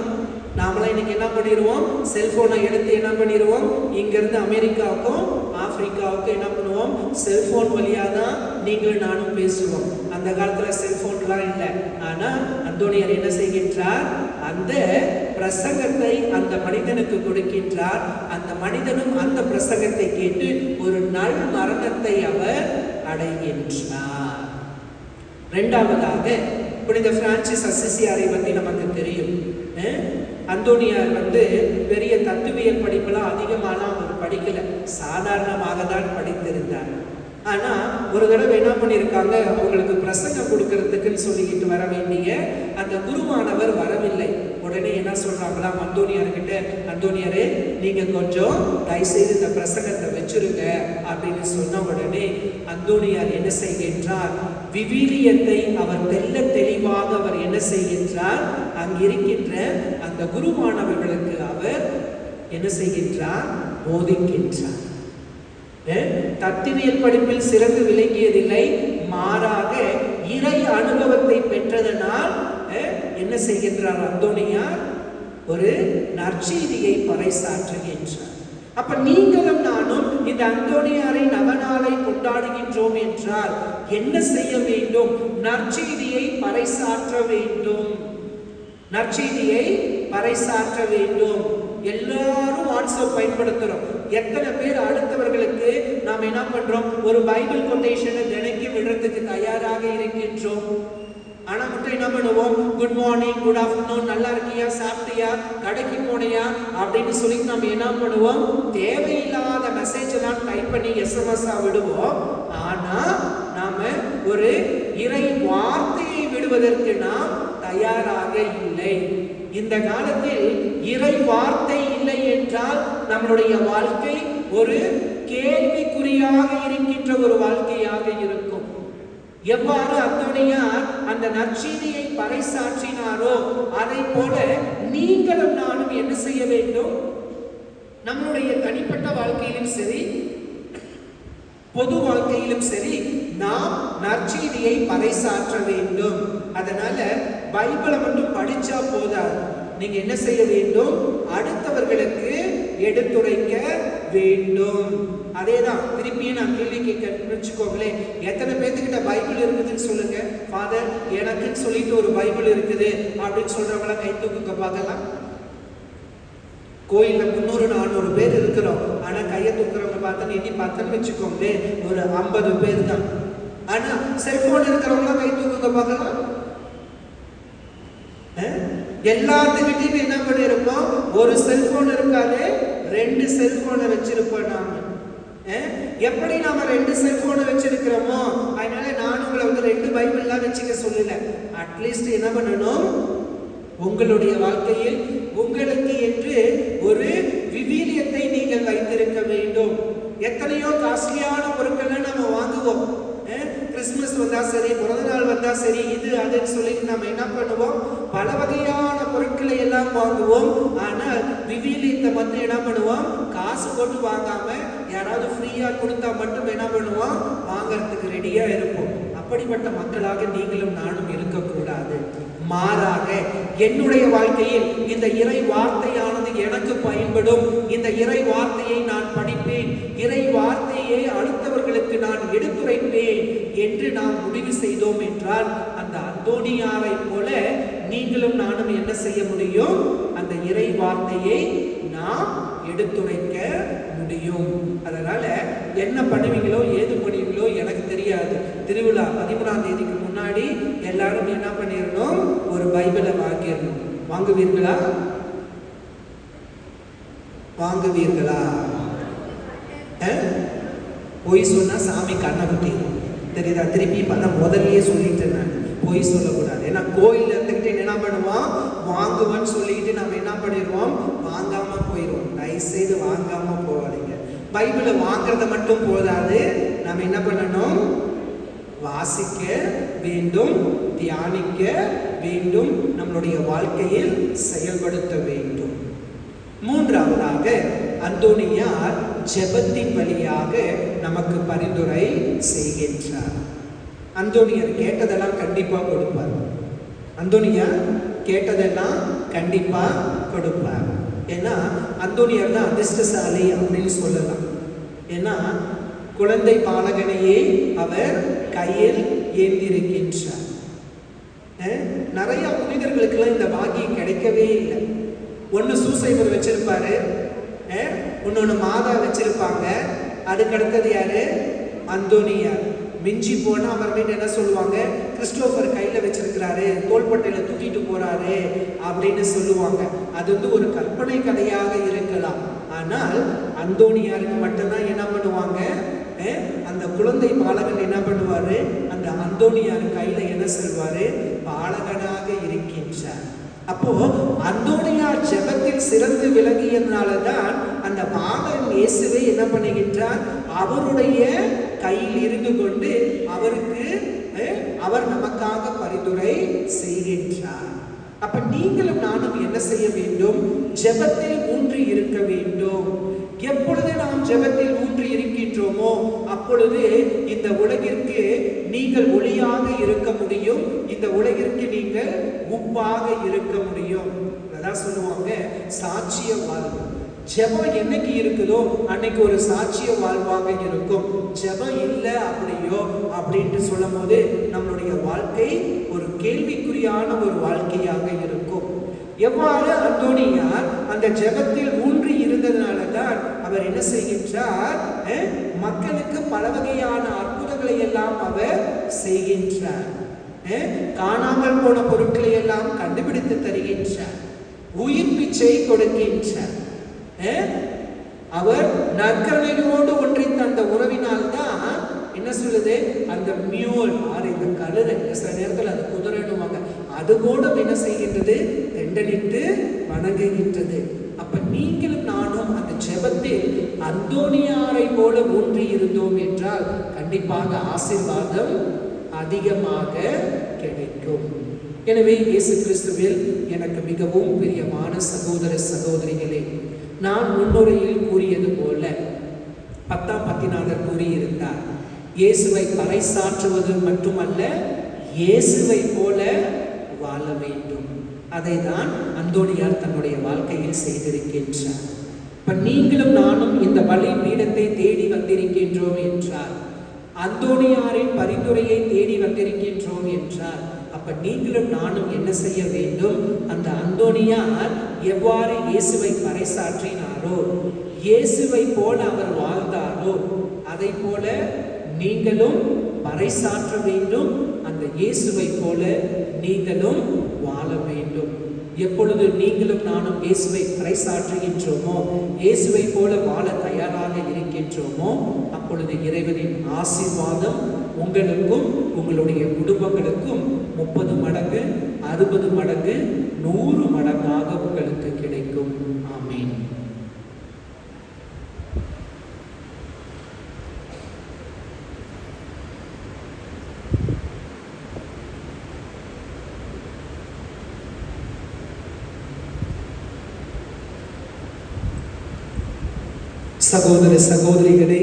நாமளாம் இன்னைக்கு என்ன பண்ணிடுவோம்? செல்போனை எடுத்து என்ன பண்ணிடுவோம்? இங்கிருந்து அமெரிக்காவுக்கும் ஆப்பிரிக்காவுக்கும் என்ன பண்ணுவோம்? செல்போன் வழியாக தான் நீங்களும் நானும் பேசுவோம். அந்த காலத்தில் செல்போன்லாம் இல்லை. ஆனால் அந்தோனியார் என்ன செய்கின்றார்? அந்த பிரசங்கத்தை அந்த மனிதனுக்கு கொடுக்கின்றார். அந்த மனிதனும் அந்த பிரசங்கத்தை கேட்டு ஒரு நல் மரணத்தை அவர் அடைகின்றார். இரண்டாவதாக, புனித பிரான்சிஸ் அசிசியாரை பற்றி நமக்கு தெரியும். அந்தோனியார் பெரிய தத்துவியல் படிப்பெல்லாம் அதிகமாலாம் அவர் படிக்கல, சாதாரணமாக தான் படித்திருந்தார். ஆனா ஒரு தடவை என்ன பண்ணியிருக்காங்க? அவங்களுக்கு பிரசங்கம் கொடுக்கறதுக்குன்னு சொல்லிக்கிட்டு வர வேண்டிய அந்த குருவானவர் வரவில்லை. உடனே என்ன சொல்றாங்களாம் அந்தோனியார்கிட்ட, அந்தோனியாரே நீங்க கொஞ்சம் தயவுசெய்து இந்த பிரசங்கத்தை வச்சிருங்க அப்படின்னு சொன்ன உடனே அந்தோனியார் என்ன செய்கின்றார்? விவிலியத்தை அவர் தெளிவாக அவர் என்ன செய்கின்றார்? அங்கிருக்கின்ற அந்த குருவானவர்களுக்கு அவர் என்ன செய்கின்றார்? போதிக்கின்றார். தத்துவியல் படிப்பில் சிறந்து விளங்கியதில்லை, மாறாக இறை அனுபவத்தை பெற்றதனால் என்ன செய்கின்றார்? அந்தோனியார் ஒரு நற்செய்தியை பறைசாற்றுகின்றார். அப்ப நீங்களும் நானும் இந்த அந்தோனியாரை நவநாளை கொண்டாடுகின்றோம் என்றால் என்ன செய்ய வேண்டும்? நற்செய்தியை பறைசாற்ற வேண்டும். நற்செய்தியை பறைசாற்ற வேண்டும். எல்லாரும் வாட்ஸ்அப் பயன்படுத்துறோம். எத்தனை பேர் அடுத்தவர்களுக்கு நாம் என்ன பண்றோம்? ஒரு பைபிள் கொட்டேஷனை தினைக்கு விடுறதுக்கு தயாராக இருக்கின்றோம். ஆனா மட்டும் என்ன பண்ணுவோம்? குட் மார்னிங், குட் ஆஃப்டர்நூன், நல்லா இருக்கியா, சாப்பிட்டியா, கடைக்கு போனியா அப்படின்னு சொல்லி நம்ம என்ன பண்ணுவோம்? தேவையில்லாத மெசேஜ் எல்லாம் டைப் பண்ணி SMS விடுவோம். ஆனா நாம ஒரு இறை வார்த்தையை விடுவதற்கு நாம் தயாராக இல்லை. இந்த காலத்தில் இறை வார்த்தை இல்லை என்றால் நம்மளுடைய வாழ்க்கை ஒரு கேள்விக்குறியாக இருக்கின்ற ஒரு வாழ்க்கையாக இருக்கும். எவ்வாறு அந்தோனியார் அந்த நற்செய்தியை பறைசாற்றினாரோ அதை போல நீங்களும் நானும் என்ன செய்ய வேண்டும்? நம்மளுடைய தனிப்பட்ட வாழ்க்கையிலும் சரி, பொது வாழ்க்கையிலும் சரி, நாம் நற்செய்தியை பறைசாற்ற வேண்டும். அதனால பைபிளை மட்டும் படிச்சா போதாது. நீங்க என்ன செய்ய வேண்டும்? அடுத்தவர்களுக்கு எடுத்துரைக்க வேண்டும். அதேதான் திருப்பியும் நான் கேள்வி கேட்கச்சுக்கோங்களேன். எத்தனை பேர்த்துக்கிட்ட பைபிள் இருக்குதுன்னு சொல்லுங்க. ஃபாதர் எனக்குன்னு சொல்லிட்டு ஒரு பைபிள் இருக்குது அப்படின்னு சொல்றவங்கள கை தூக்குங்க பார்க்கலாம். கோயில்ல 300-400 பேர் இருக்கிறோம். ஆனா கையை தூக்குறவங்க பார்த்தா எண்ணி பார்த்தேன்னு வச்சுக்கோங்களேன், ஒரு 50 பேர் தான். ஆனா செல்போன் இருக்கிறவங்க கை தூக்குங்க பார்க்கலாம். எல்லாத்துக்கிட்டையும் என்ன பண்ணிருப்போம்? ஒரு செல்போன் இருக்காது, 2 செல்போனை வச்சிருப்போம் நாம. எப்படி நாம 2 செல்போனை வச்சிருக்கிறோமோ அதனால நான் உங்களை 2 பைபிள்லாம் வச்சுக்க சொல்லல. அட்லீஸ்ட் என்ன பண்ணணும்? உங்களுடைய வாழ்க்கையில் உங்களுக்கு என்று ஒரு விவிலியத்தை நீங்கள் வைத்திருக்க வேண்டும். எத்தனையோ காஸ்ட்லியான பொருட்களை நம்ம வாங்குவோம். கிறிஸ்துமஸ் கிறிஸ்மஸ் வந்தா சரி, பிறந்த நாள் வந்தா சரி, இது அதுன்னு சொல்லி நம்ம என்ன பண்ணுவோம், பல வகையான பொருட்களை எல்லாம் வாங்குவோம். ஆனால் விவிலியத்தை மட்டும் என்ன பண்ணுவோம், காசு போட்டு வாங்காம யாராவது ஃப்ரீயா கொடுத்தா மட்டும் என்ன பண்ணுவோம், வாங்கறதுக்கு ரெடியா இருப்போம். அப்படிப்பட்ட மக்களாக நீங்களும் நானும் இருக்கக்கூடாது. மாறாக என்னுடைய வாழ்க்கையில் இந்த இறை வார்த்தையானது எனக்கு பயன்படும், இந்த இறை வார்த்தையை நான் படிப்பேன், இறை வார்த்தையை அடுத்தவர்களுக்கு நான் எடுத்துரைப்பேன் என்று நாம் முடிவு செய்தோம் என்றால் அந்த அந்தோனியாரை போல நீங்களும் நானும் என்ன செய்ய முடியும், அந்த இறை வார்த்தையை நாம் எடுத்துரைக்க முடியும். அதனால என்ன பண்ணுவீங்களோ ஏது பண்ணுவீங்களோ எனக்கு தெரியாது. திருவிழா 13ஆம் தேதிக்கு முன்னாடி எல்லாரும் என்ன பண்ணிடணும், ஒரு பைபிளை வாங்கிடணும். வாங்குவீர்களா? வாங்குவீர்களா? பொய் சொன்னா சாமி கண்ணை குத்திடும், தெரியுதா? திருப்பி பண்ண முதல்லயே சொல்லிட்டேன் நான், பொய் சொல்லக்கூடாது. ஏன்னா கோயில்ல இருந்துக்கிட்டு என்ன பண்ணுவோம், வாங்குவேன்னு சொல்லிட்டு நம்ம என்ன பண்ணிடுவோம், வாங்காம போயிடுவோம். தயவுசெய்து வாங்காம போவாதீங்க. பைபிளை வாங்குறத மட்டும் போதாது, நம்ம என்ன பண்ணணும், வாசிக்க வேண்டும், தியானிக்க வேண்டும், நம்மளுடைய வாழ்க்கையில் செயல்படுத்த வேண்டும். மூன்றாவதாக அந்தோனியார் ஜெபத்தின் வழியாக நமக்கு பரிந்துரை செய்கின்றார். அந்தோனியார் கேட்டதெல்லாம் கண்டிப்பா கொடுப்பார். அந்தோனியார் கேட்டதெல்லாம் கண்டிப்பா கொடுப்பார். ஏன்னா அந்தோனியார் தான் அதிர்ஷ்டசாலி அப்படின்னு சொல்லலாம். ஏன்னா குழந்தை பாலகனையே அவர் கையில் ஏந்திருக்கின்றார். நிறைய புனிதர்களுக்கெல்லாம் இந்த பாக்கியம் கிடைக்கவே இல்லை. ஒன்று சூசைபர் வச்சிருப்பாரு, இன்னொன்று மாதா வச்சிருப்பாங்க, அதுக்கடுத்தது யாரு, அந்தோனியார். மிஞ்சி போனா அப்புறமேட்டு என்ன சொல்லுவாங்க, கிறிஸ்டோபர் கையில வச்சிருக்கிறாரு, தோள்பட்டையில தூக்கிட்டு போறாரு அப்படின்னு சொல்லுவாங்க. அது வந்து ஒரு கற்பனை கதையாக இருக்கலாம். ஆனால் அந்தோனியாருக்கு மட்டும்தான் என்ன பண்ணுவாங்க, அந்த குழந்தை பாலகன் என்ன பண்ணுவாரு, அந்த அந்தோனியார் கையில என்ன சொல்வாரு, பாலகனாக இருக்கின்றார். அப்போ அந்தோனியார் ஜெபத்தில் சிறந்து விளங்கியதுனாலதான் அந்த பாலகன் இயேசுவை என்ன பண்ணுகின்றார், அவருடைய கையில் இருந்து கொண்டு அவருக்கு அவர் நமக்காக பரிந்துரை செய்கின்றார். அப்ப நீங்களும் நானும் என்ன செய்ய வேண்டும், ஜெபத்தில் ஊன்றி இருக்க வேண்டும். எப்பொழுது நாம் ஜெபத்தில் ஊன்றி இருக்கின்றோமோ அப்பொழுது இந்த உலகிற்கு நீங்கள் ஒளியாக இருக்க முடியும், இந்த உலகிற்கு நீங்கள் உப்பாக இருக்க முடியும். அதான் சொல்லுவாங்க சாட்சிய வாழ்வு. ஜெபம் என்னைக்கு இருக்குதோ அன்னைக்கு ஒரு சாட்சிய வாழ்வாக இருக்கும். ஜெபம் இல்லை அப்படியோ அப்படின்ட்டு சொல்லும் போது நம்மளுடைய வாழ்க்கை ஒரு கேள்விக்குறியான ஒரு வாழ்க்கையாக இருக்கும். எவ்வாறு அந்தோனியார் அந்த ஜெபத்தில் ஊன்றி இருந்ததுனால தான் அவர் என்ன செய்கின்றார், மக்களுக்கு பல வகையான அற்புதங்களை எல்லாம் அவர் செய்கின்றார். காணாமல் போன பொருட்களை எல்லாம் கண்டுபிடித்து தருகின்றார், உயிர் பிச்சை கொடுக்கின்றார். அவர் நற்கருணையோடு ஒன்றித்த அந்த உறவினால் தான் என்ன சொல்லுது, அந்த மியூல் இந்த கழுதை, சில நேரத்தில் அது குதிரைடுவாங்க, அது கூட என்ன செய்கின்றது, தெண்டனிட்டு வணங்குகின்றது. அப்ப நீங்களும் நானும் அந்த ஜெபத்தில் அந்தோனியாரை போல ஊன்றி இருந்தோம் என்றால் கண்டிப்பாக ஆசீர்வாதம் அதிகமாக கிடைக்கும். எனவே இயேசு கிறிஸ்துவில் எனக்கு மிகவும் பிரியமான சகோதர சகோதரிகளே, நான் முன்னுரையில் கூறியது போல 10ஆம் பத்திநாதர் கூறியிருந்தார், இயேசுவை பறைசாற்றுவது மட்டுமல்ல, இயேசுவை போல வாழ வேண்டும். அதை தான் அந்தோனியார் தன்னுடைய வாழ்க்கையில் செய்திருக்கின்றார். இப்ப நீங்களும் நானும் இந்த பலி பீடத்தை தேடி வந்திருக்கின்றோம் என்றால், அந்தோனியாரின் பரிந்துரையை தேடி வந்திருக்கின்றோம் என்றால், அப்ப நீங்களும் நானும் என்ன செய்ய வேண்டும், அந்த அந்தோனியார் எவ்வாறு இயேசுவை பறைசாற்றினாரோ, இயேசுவை போல அவர் வாழ்ந்தாரோ, அதை போல நீங்களும் பறைசாற்ற வேண்டும். அந்த இயேசுவை போல நீங்களும் வாழ வேண்டும். எப்பொழுது நீங்களும் நானும் இயேசுவை பறைசாற்றுகின்றோமோ, இயேசுவை போல வாழ தயாராக இருக்கின்றோமோ, அப்பொழுது இறைவனின் ஆசீர்வாதம் உங்களுக்கும் உங்களுடைய குடும்பங்களுக்கும் 30 மடங்கு 60 மடங்கு 100 மடங்காக உங்களுக்கு கிடைக்கும். ஆமென். சகோதர சகோதரிகளே,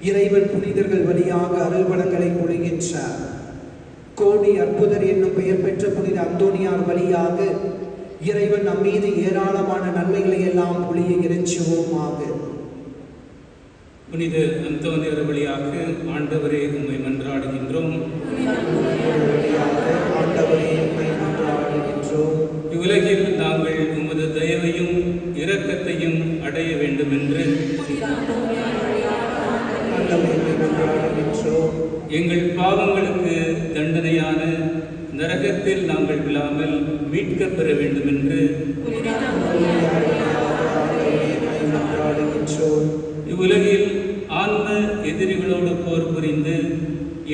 இறைவன் புனிதர்கள் வழியாக அருள்வளங்களை பொழிகின்றார். கோடி அற்புதர் என்னும் பெயர் பெற்ற புனித அந்தோனியார் வழியாக இறைவன் நம் மீது ஏராளமான நன்மைகளை எல்லாம் பொழிய இறைஞ்சுவோமாக. புனித அந்தோனியார் வழியாக ஆண்டவரே உம்மை மன்றாடுகின்றோம். இவ்வுலகில் நாங்கள் உமது தயவையும் இரக்கத்தையும் அடைய வேண்டுமென்று எங்கள் பாவங்களுக்கு தண்டனையான நரகத்தில் நாங்கள் விழாமல் மீட்கப் பெற வேண்டுமென்று இவ்வுலகில் ஆன்ம எதிரிகளோடு போர் புரிந்து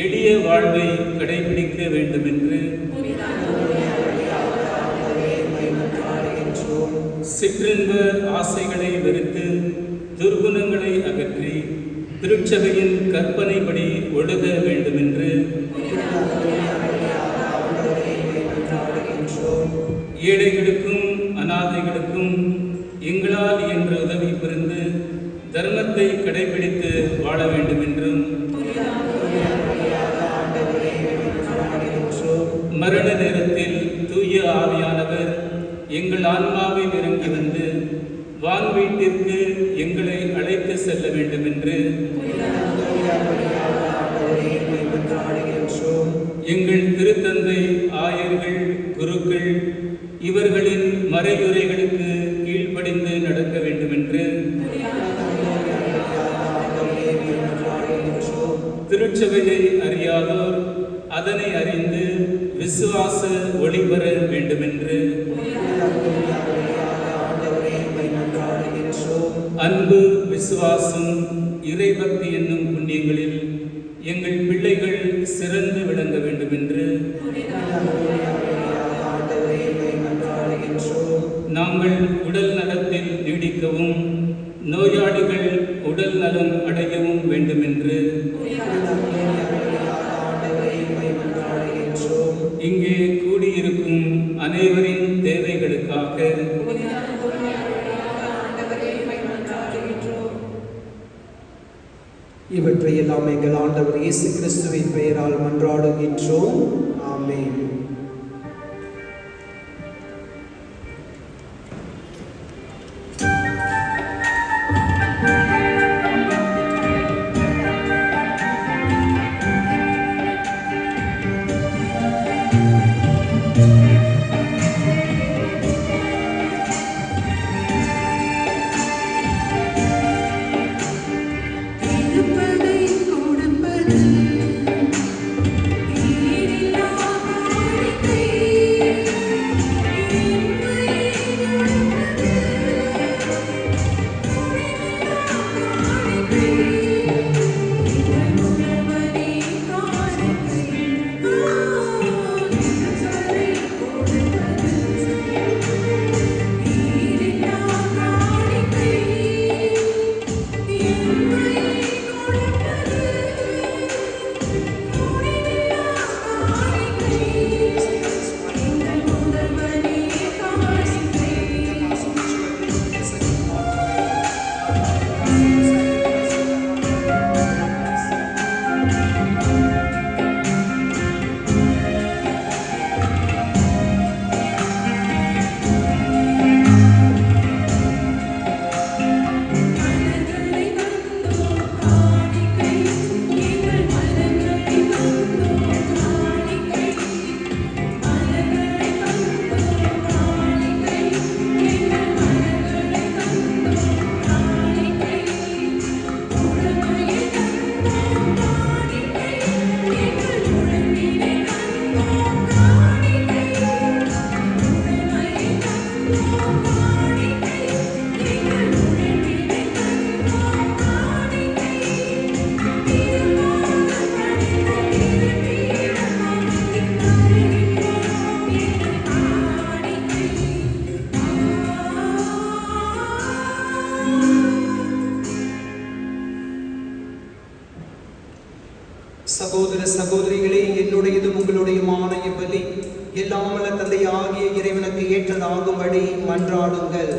எளிய வாழ்வை கடைபிடிக்க வேண்டுமென்று சிற்றின்ப ஆசைகளை வெறுத்து துர்குணங்களை அகற்றி திருச்சபையின் கற்பனைப்படி ஒழுக வேண்டுமென்று ஏழைகளுக்கும் அநாதைகளுக்கும் எங்களால் என்ற உதவி புரிந்து தர்மத்தை கடைபிடித்து வாழ வேண்டுமென்றும் மரண நேரத்தில் தூய ஆவியானவர் எங்கள் ஆன்மாவில் இறங்கி வந்து வான் வீட்டிற்கு எங்களை அழைத்து செல்ல வேண்டுமென்று எங்கள் திருத்தந்தை, ஆயர்கள், குருக்கள் இவர்களின் மறையுரைகளுக்கு கீழ்ப்படிந்து நடக்க வேண்டுமென்று திருச்சபையை அறியாதோர் அதனை அறிந்து விசுவாச ஒளிபெற வேண்டுமென்று அன்பு, விசுவாசம், இறைபக்தி என்னும் புண்ணியங்களில் எங்கள் பிள்ளைகள் சிறந்து விளங்க வேண்டுமென்று நாங்கள் உடல் நலத்தில் நீடிக்கவும் நோயாளிகள் உடல் நலம் அடையவும் வேண்டுமென்று இங்கே கூடியிருக்கும் அனைவரின் தேவைகளுக்காக இவற்றையெல்லாம் எங்கள் ஆண்டவர் இயேசு கிறிஸ்துவின் பெயரால் மன்றாடுகின்றோம். ஆமென். சகோதர சகோதரிகளே, என்னுடையதும் உங்களுடையமான இப்பலி எல்லாம் வல்ல தந்தையாகிய இறைவனுக்கு ஏற்றதாகும்படி மன்றாடுங்கள்.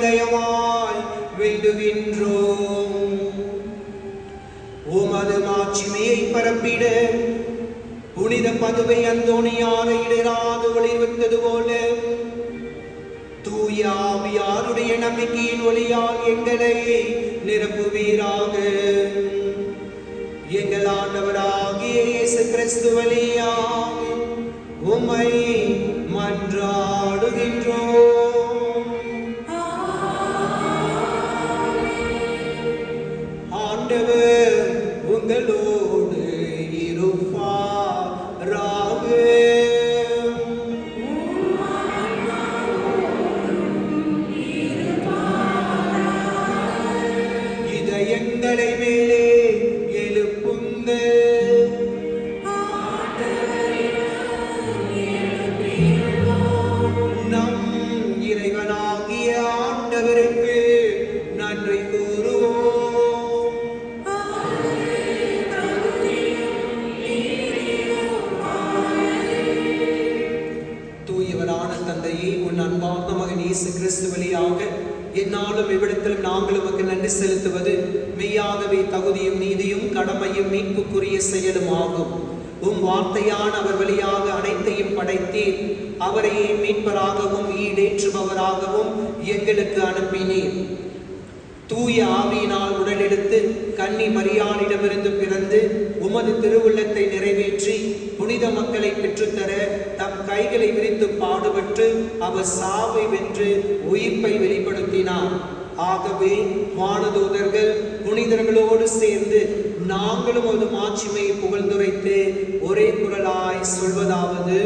தயவாய் வேண்டுகின்றோம். உமது மாட்சிமையை பரப்பிட புனித பதுவை அந்தோணியாரை இடராது ஒளிர்வித்தது போல தூய ஆவியாருடைய நம்பிக்கையின் ஒளியால் எங்களை நிரப்புவீராக. எங்கள் ஆண்டவராகிய இயேசு கிறிஸ்து வழியாக உம்மை மன்றாடுகின்றோம். ஆண்டவர் உங்களோடு இருப்பாராக. இதயங்களை மேலே எழுப்புங்கள். நம் இறைவனாகிய ஆண்டவருக்கு நன்றி கூறுவோம். தூயவரான தந்தையே, உன் அன்பார்ந்த மகன் இயேசு கிறிஸ்து வழியாக என்னாலும் இவ்விடத்திலும் நாங்கள் உமக்கு நன்றி செலுத்துவது மெய்யாகவே தகுதியும் நீதியும் கடமையும் மீட்புக்குரிய செயலும் ஆகும். உம் வார்த்தையான அவர் வழியாக அனைத்தையும் படைத்தீர். அவரையே மீட்பராகவும் ஈடேற்றுபவராகவும் எங்களுக்கு அனுப்பினீர். தூய ஆவியினால் உடலெடுத்து கன்னி மரியாளிடமிருந்து பிறந்து உமது திருவுள்ளத்தை நிறைவேற்றி புனித மக்களை பெற்றுத்தர தம் கைகளை விரித்து பாடுபட்டு அவர் சாவை வென்று உயிர்ப்பை வெளிப்படுத்தினார். ஆகவே வானதூதர்கள் புனிதர்களோடு சேர்ந்து நாங்களும் ஒரு மாட்சிமையை புகழ்ந்துரைத்து ஒரே குரலாய் சொல்வதாவது: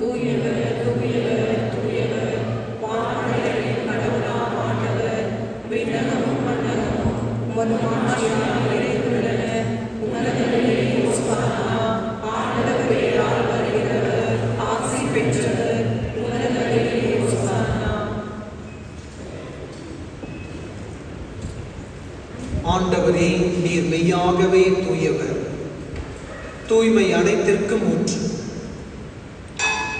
தூயவர், தூயவர், தூயவர், வானங்களின் கடவுளாம் ஆண்டவர், விண்ணகமும் மண்ணகமும் உமது மாட்சியால் நிறைந்துள்ளன. உன்னதங்களிலே ஓசானா. ஆண்டவர் பெயரால் வருகிறவர் ஆசி பெற்றவர். உன்னதங்களிலே ஓசானா. ஆண்டவரே, நீர் மெய்யாகவே தூயவர், தூய்மை அனைத்திற்கும் ஊற்று.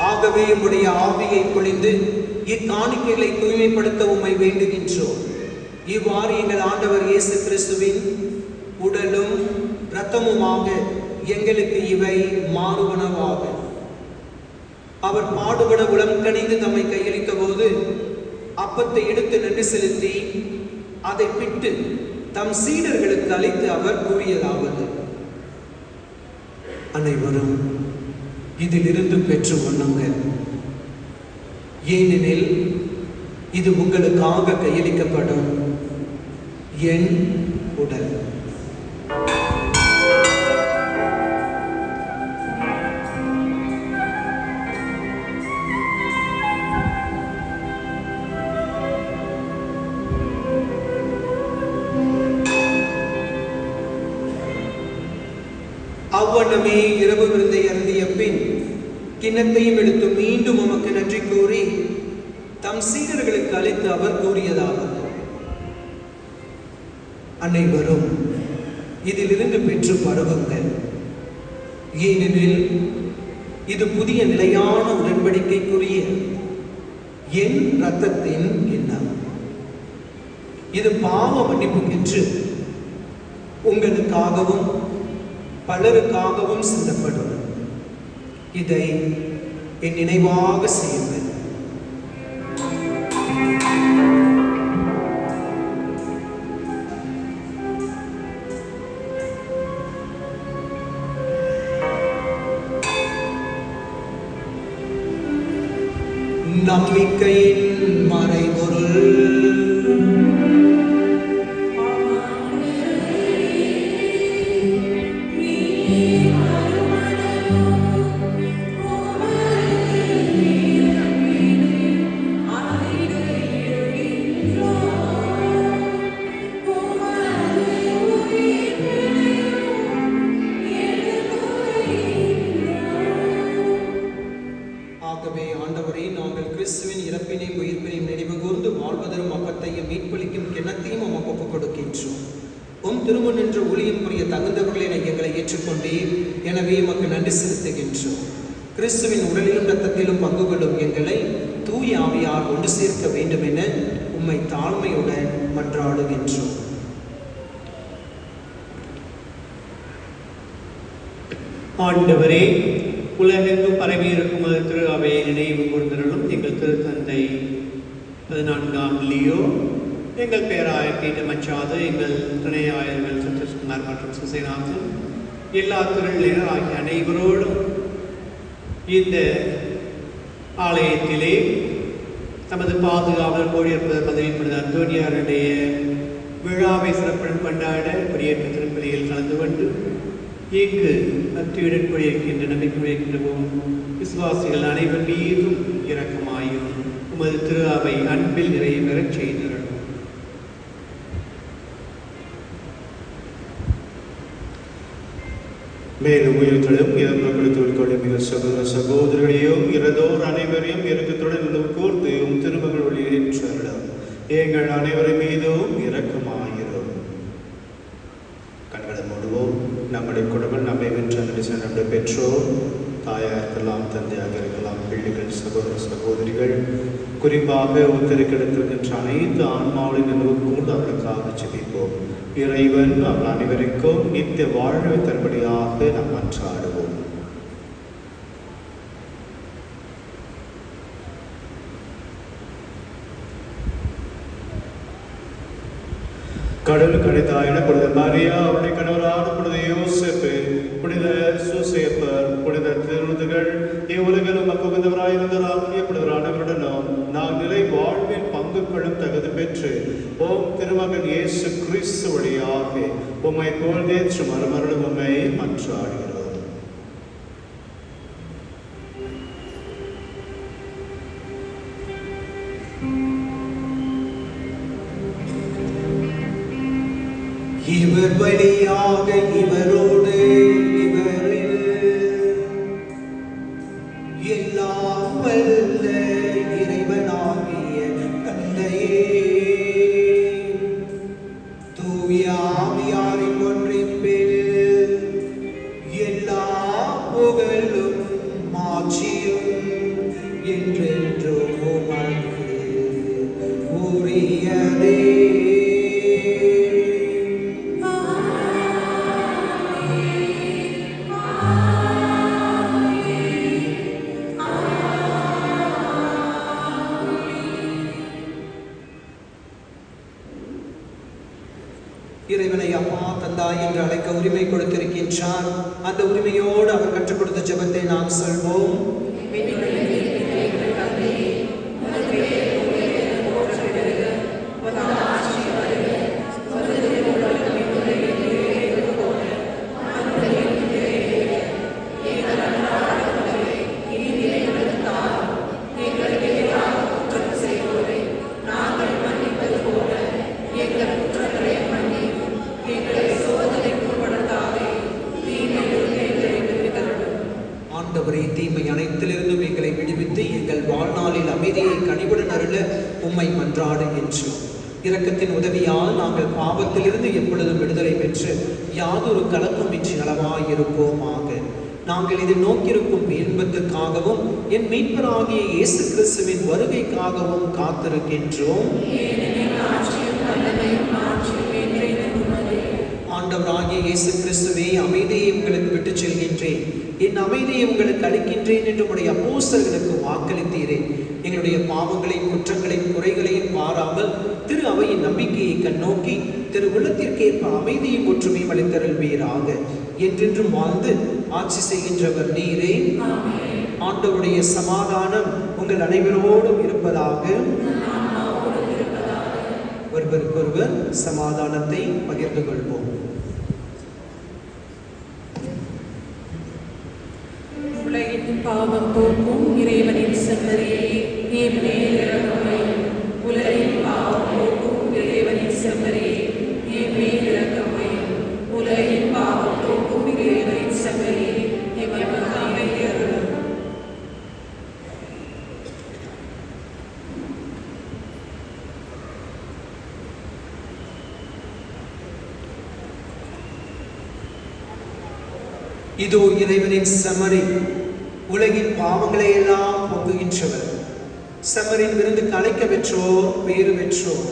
ஆகவே உம்முடைய ஆவியை பொழிந்து இக்காணிக்கைகளை தூய்மைப்படுத்த உம்மை வேண்டுகின்றோம். இவ்வாறு எங்கள் ஆண்டவர் இயேசு கிறிஸ்துவின் உடலும் இரத்தமுமாக எங்களுக்கு இவை மாறுவனவாக. அவர் பாடுபட உளம் கனிந்து தம்மை கையளித்த போது அப்பத்தை எடுத்து நன்றி செலுத்தி அதை பிட்டு தம் சீடர்களுக்கு அளித்து அவர் கூறியதாவது: அனைவரும் இதிலிருந்து பெற்று உண்ணுங்கள், ஏனெனில் இது உங்களுக்காக கையளிக்கப்படும் என் உடல். அவ்வண்ணமே இரவு விருந்தை அருந்திய பின் கிண்ணத்தையும் எடுத்து மீண்டும் உமக்கு நன்றி கூறி தம் சீடர்களுக்கு அளித்து அவர் கூறியதாவது: அனைவரும் இதிலிருந்து பெற்று பருகுங்கள், ஏனெனில் இது புதிய நிலையான உடன்படிக்கைக்குரிய என் இரத்தத்தின் கிண்ணம். இது பாவ மன்னிப்புக்கென்று உங்களுக்காகவும் பலருக்காகவும் சிந்தப்படும். இதை என் நினைவாக செய்யுங்கள். நம்பிக்கையின் மறைபொருள். ஆகவே ஆண்டவரே, நாங்கள் கிறிஸ்துவின் இறப்பினையும் உயிர்ப்பினையும் நினைவு கூர்ந்து வாழ்வதரும் அப்பத்தையும் மீட்பளிக்கும் கிண்ணத்தையும் உமக்கு ஒப்புக் கொடுக்கின்றோம். உம் திருமுன் நின்ற ஊழியம் புரிய தகுந்தவர்களை எங்களை ஏற்றுக்கொண்டீர். எனவே உமக்கு நன்றி செலுத்துகின்றோம். கிறிஸ்துவின் உடலிலும் இரத்தத்திலும் பங்கு கொள்ளும் எங்களை தூய ஆவியார் ஒன்று சேர்க்க வேண்டும் என உம்மை தாழ்மையுடன் மன்றாடுகின்றோம். ஆண்டவரே, உலகெங்கும் பரவியிருக்கும் அது திரு அவையை நினைவு கூர்ந்தருளும். எங்கள் திருத்தந்தை 14ஆம் லியோ, எங்கள் பேராயர் பீட்டர் மச்சாது, எங்கள் துணை ஆயர்கள் சத்யசுகுமார் மற்றும் சுசேநாதன், எல்லா திருநிலையினர் ஆகிய அனைவரோடும் இந்த ஆலயத்திலே தமது பாதுகாவலர் கோடியிருப்பது பதவிப்படுத்த அந்தோனியாருடைய விழாவை சிறப்புடன் கொண்டாட குடியேற்ற திருப்பலியில் கலந்து கொண்டு இங்கு பக்தியுடன் குடியிருக்கின்ற நம்பிக்கை இருக்கின்ற விசுவாசிகள் அனைவர் மீதும் இரக்கமாயும் உமது திரு அவை அன்பில் நிறைவேறச் செய்தருளும். மேலும் உயிர்களும் இறந்தவர்களுக்கு கொள்ளும் மிக சகோதர சகோதரிகளையும் இறந்தோர் அனைவரையும் இறக்கத்துடன் கூர்ந்து திருமகள் ஒளியேற்றருளும். எங்கள் அனைவரை மீதும் இரக்கமாயிரும். கண்களை மூடுவோம். நம்முடைய குடும்பம் நம்மை வென்ற நம்முடைய பெற்றோர், தாயாக இருக்கலாம், தந்தையாக இருக்கலாம், பிள்ளைகள், சகோதர சகோதரிகள், குறிப்பாக ஒத்திருக்கின்ற அனைத்து ஆன்மாவின் நினைவு கூர்ந்து அவர்களுக்காக ஜெபிப்போம். இறைவன் அவர்கள் அனைவருக்கும் நித்திய வாழ்வை தரும்படியாக நாம் மன்றாடுவோம். கடவுள் கணிதாயின புனித மரியா, அவருடைய கணவரான புனித யோசேப்பு, புனித சூசேப்பர், புனித திருமுதுகள், இவ்வுலகில் உமக்கு உகந்தவராயிருந்தவராகிய புனிதரானவருடனும் நாம் நிலை வாழ்வில் பங்கு கொள்ளும் தகுதி பெற்று ஓம் திருமகன் இயேசு கிறிஸ்து வழியாக உம்மை புகழ்ந்தேற்று மறுமருளும் உம்மை மன்றாடுகிறோம். இவர் வழியாக இவரோடு இவரில் எல்லாம் வல்ல இறைவனாகிய தந்தையே, தூய ஆவியாரின் ஒன்றிப்பில் எல்லா புகழும் மாட்சியும் என்றென்றும் உமக்கு உரியதே. இறைவனை அப்பா தந்தாய் என்று அழைக்க உரிமை கொடுத்திருக்கின்றார். அந்த உரிமையோடு அவர் கற்றுக் கொடுத்த ஜெபத்தை நாம் சொல்வோம். ஆண்டவரே, தீமை அனைத்திலிருந்தும் எங்களை விடுவித்து எங்கள் வாழ்நாளில் அமைதியை கனிவுடன் அருள உம்மை மன்றாடுகின்றோம். இரக்கத்தின் உதவியால் நாங்கள் பாவத்திலிருந்து எப்பொழுதும் விடுதலை பெற்று யாதொரு கலக்கமின்றி நலமாயிருப்போமாக. நாங்கள் இதை நோக்கியிருக்கும் இன்பத்துக்காகவும் என் மீட்பராகிய இயேசு கிறிஸ்துவின் வருகைக்காகவும் காத்திருக்கின்றோம். ஆண்டவராகிய இயேசு கிறிஸ்துவே, அமைதியை உங்களுக்கு விட்டுச் செல்கின்றேன், என் அமைதியை உங்களுக்கு அளிக்கின்றேன் என்று உடைய அப்போஸ்தலர்களுக்கு வாக்களித்தீரே. எங்களுடைய பாவங்களையும் குற்றங்களையும் குறைகளையும் பாராமல் திரு அவையின் நம்பிக்கையை கண்ணோக்கி திரு உள்ளத்திற்கேற்ப அமைதியும் ஒற்றுமையும் அளித்தருள்வீராக. என்றென்றும் வாழ்ந்து ஆட்சி செய்கின்றவர் நீரே. ஆண்டவருடைய சமாதானம் உங்கள் அனைவரோடும் இருப்பதாக. ஒருவருக்கொருவர் சமாதானத்தை பகிர்ந்து கொள்வோம். உலகின் பாவம் போக்கும் இறைவனின் செம்மறியே, நீ மேல் இரக்கமாயிரும். உலகின் பாவம் போக்கும் இறைவனின் செம்மறியே, நீ மேல் இரக்கமாயிரும். உலகின் பாவம் போக்கும் இறைவனின் செம்மறியே, எமக்கு அமைதி அருளும். இதோ இறைவனின் செம்மறி, உலகின் பாவங்களை எல்லாம் போக்குகின்றவர். செம்மறின் விருந்துக்கு அழைக்க பெற்றோர் பேறு பெற்றோர்.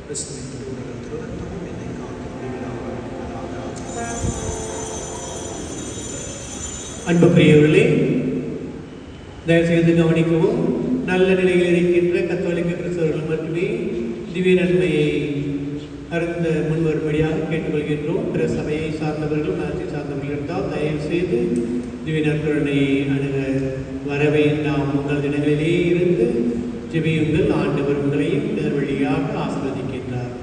கிறிஸ்துவின் திருவுடலும் திருரத்தமும் என்னை காக்கும் முடிவில்லாமல். அன்புக்குரியவர்களே, தயவுசெய்து கவனிக்கவும். நல்ல நிலையில் இருக்கின்ற கத்தோலிக்க கிறிஸ்தவர்கள் மட்டுமே திவ்ய நன்மையை அருந்த முன்வரும்படியாக கேட்டுக்கொள்கின்றோம். பிற சபையை சார்ந்தவர்கள் மதத்தை சார்ந்தவர்கள் இருந்தால் தயவு செய்து திவ்ய நற்கருணையை அணுக வரவே நாம் உங்கள் தினங்களிலே இருந்து ஜெபியுங்கள். ஆண்டவர் உங்களையும் இதன் வழியாக ஆசீர்வதிக்கின்றார்.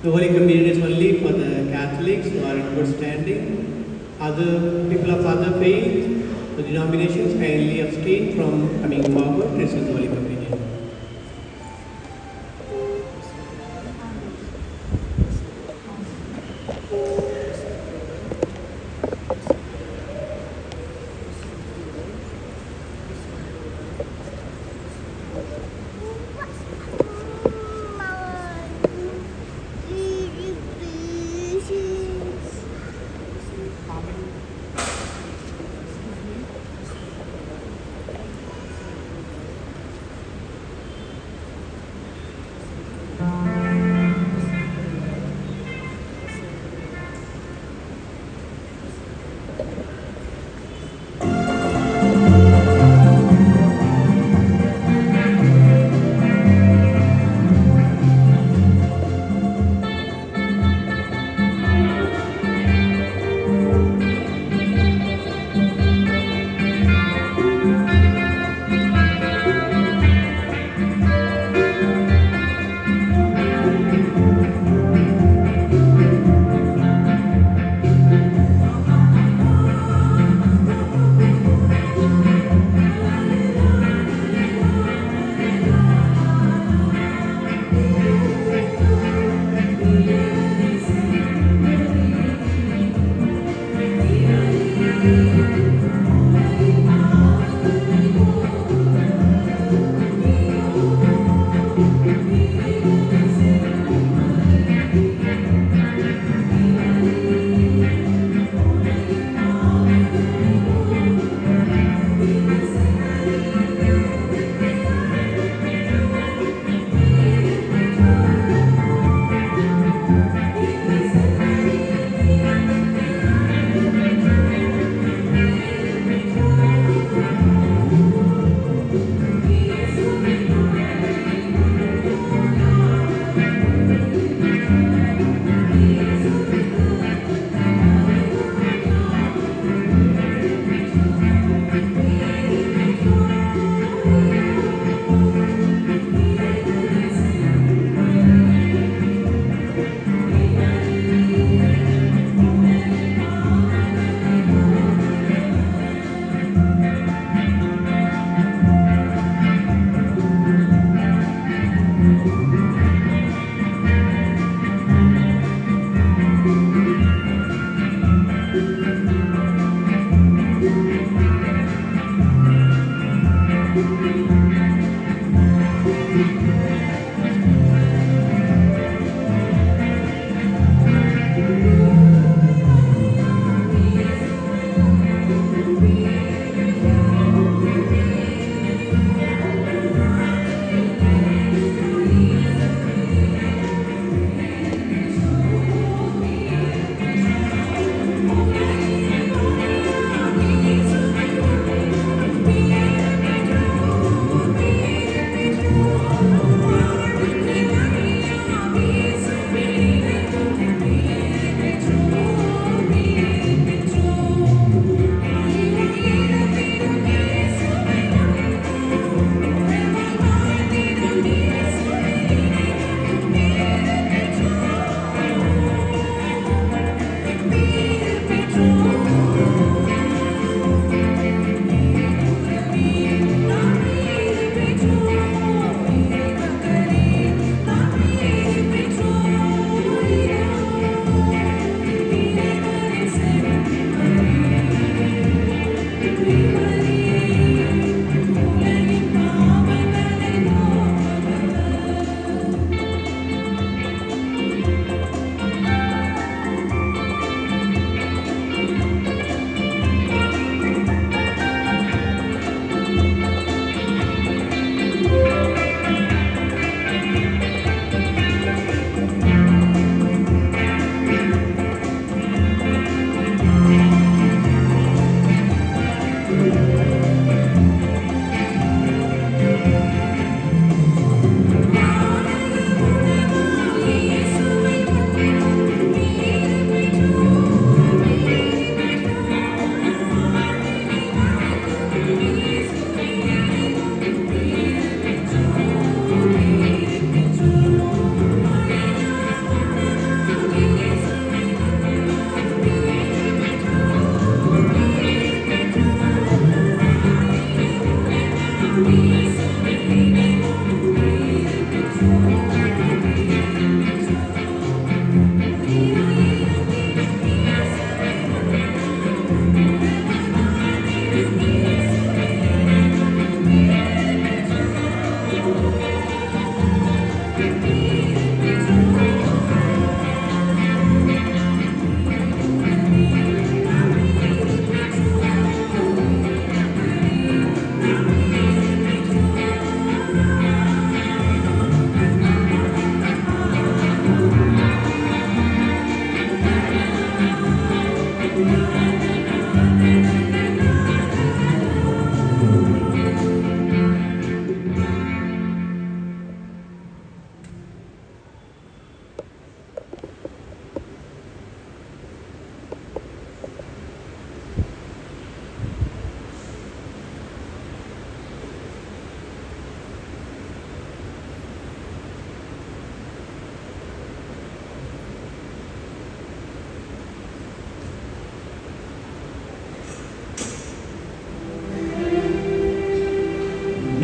The Holy Communion is only for the Catholics who are in good standing. Other people of other faith, the denominations kindly abstain from coming forward to receive the Holy Communion.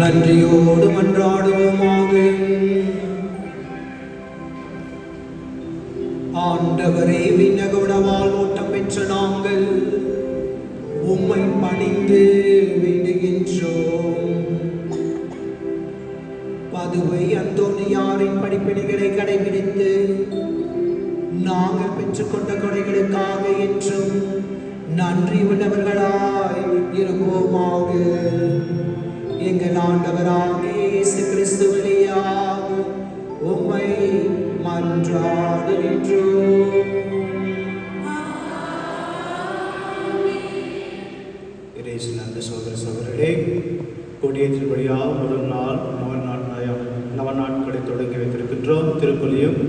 நன்றியோடு மன்றாடுவோமாக. ஆண்டவரே, விண்ணக உணவால் ஊட்டம் பெற்ற நாங்கள் உம்மை பணிந்து விடுகின்றோம். பதுவை அந்தோனியாரின் படிப்பினைகளை கடைபிடித்து நாங்கள் பெற்றுக்கொண்ட கொடைகளுக்காக என்றும் நன்றி உள்ளவர்களாய் இருப்போமாக. எங்கள் ஆண்டவராகிய இயேசு கிறிஸ்து வழியாக உம்மை மன்றாடுகின்றோம். இயேசு நன்றி சகோதர சகோதரர்களே, கொடியேற்றின் வழியாக முதல் நாள் நவநாட்களை தொடங்கி வைத்திருக்கின்றோம். திருப்பலியும்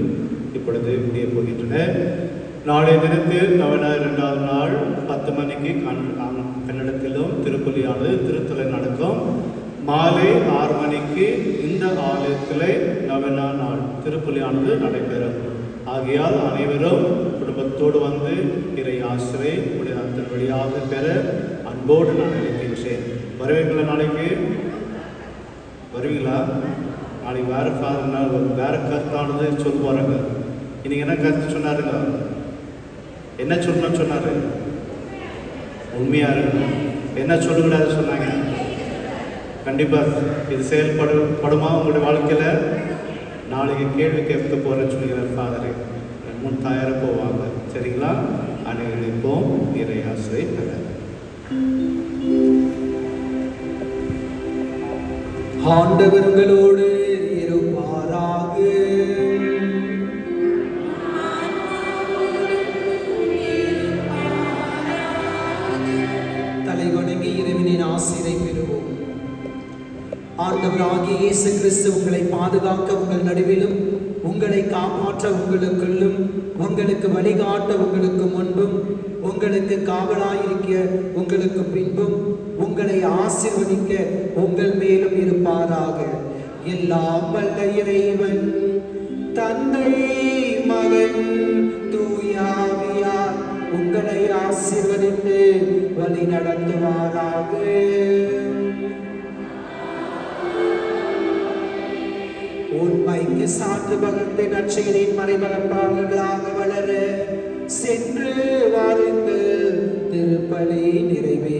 இப்பொழுது முடிய போகின்றன. நாளைய தினத்தில் நவநாள் 2வது நாள் 10 மணிக்கு கன்னடத்திலும் திருப்பலியானது திருத்தலை நடக்கும். மாலை 6 மணிக்கு இந்த ஆலயத்தில் நவநா நாள் திருப்பலியானது நடைபெறும். ஆகையால் அனைவரும் குடும்பத்தோடு வந்து இறை ஆசிரியை அதன் வழியாக பெற அன்போடு நான் அழைக்கின்றேன். வருவீங்களா? நாளைக்கு வருவீங்களா? நாளைக்கு வேறு ஃபாதர்னால் வேறு கருத்தானது சொல்லுவாருங்க. இன்னைக்கு என்ன கருத்து சொன்னாருங்க? என்ன சொல்லணும்னு சொன்னார்? உண்மையாக இருக்கு. என்ன சொல்லக்கூடாது சொன்னாங்க? கண்டிப்பாக இது செயல்படுமா உங்களுடைய வாழ்க்கையில்? நாளைக்கு கேள்வி கேட்க போகிறேன்னு சொல்லிக்கிறேன் ஃபாதரு. முன் தயாராக போவாங்க. சரிங்களா? அனைவருக்கும் இறை ஆசிரியை பெற. ஆண்டவர் உங்களோடு இருப்பாராக. தலைவணங்கி இறைவனின் ஆசிரை பெறுவோம். ஆண்டவராகிய இயேசு கிறிஸ்து உங்களை பாதுகாக்க உங்கள் நடுவிலும், உங்களை காப்பாற்ற உங்களுக்குள்ளும், உங்களுக்கு வழிகாட்ட உங்களுக்கு முன்பும், உங்களுக்கு காவலாயிருக்க உங்களுக்கு பின்பும், உங்களை ஆசீர்வதிக்க உங்கள் மேலும் இருப்பாராக. எல்லாம் வல்ல இறைவன் தந்தை, மகன், தூய ஆவியார் உங்களை ஆசீர்வதித்து வழி நடத்துவாராக. உண்மைக்கு சான்று பகர்ந்து நற்செய்தியின் மறைபரப்பாளர்களாக வளர சென்று வாருங்கள். திருப்பலி நிறைவே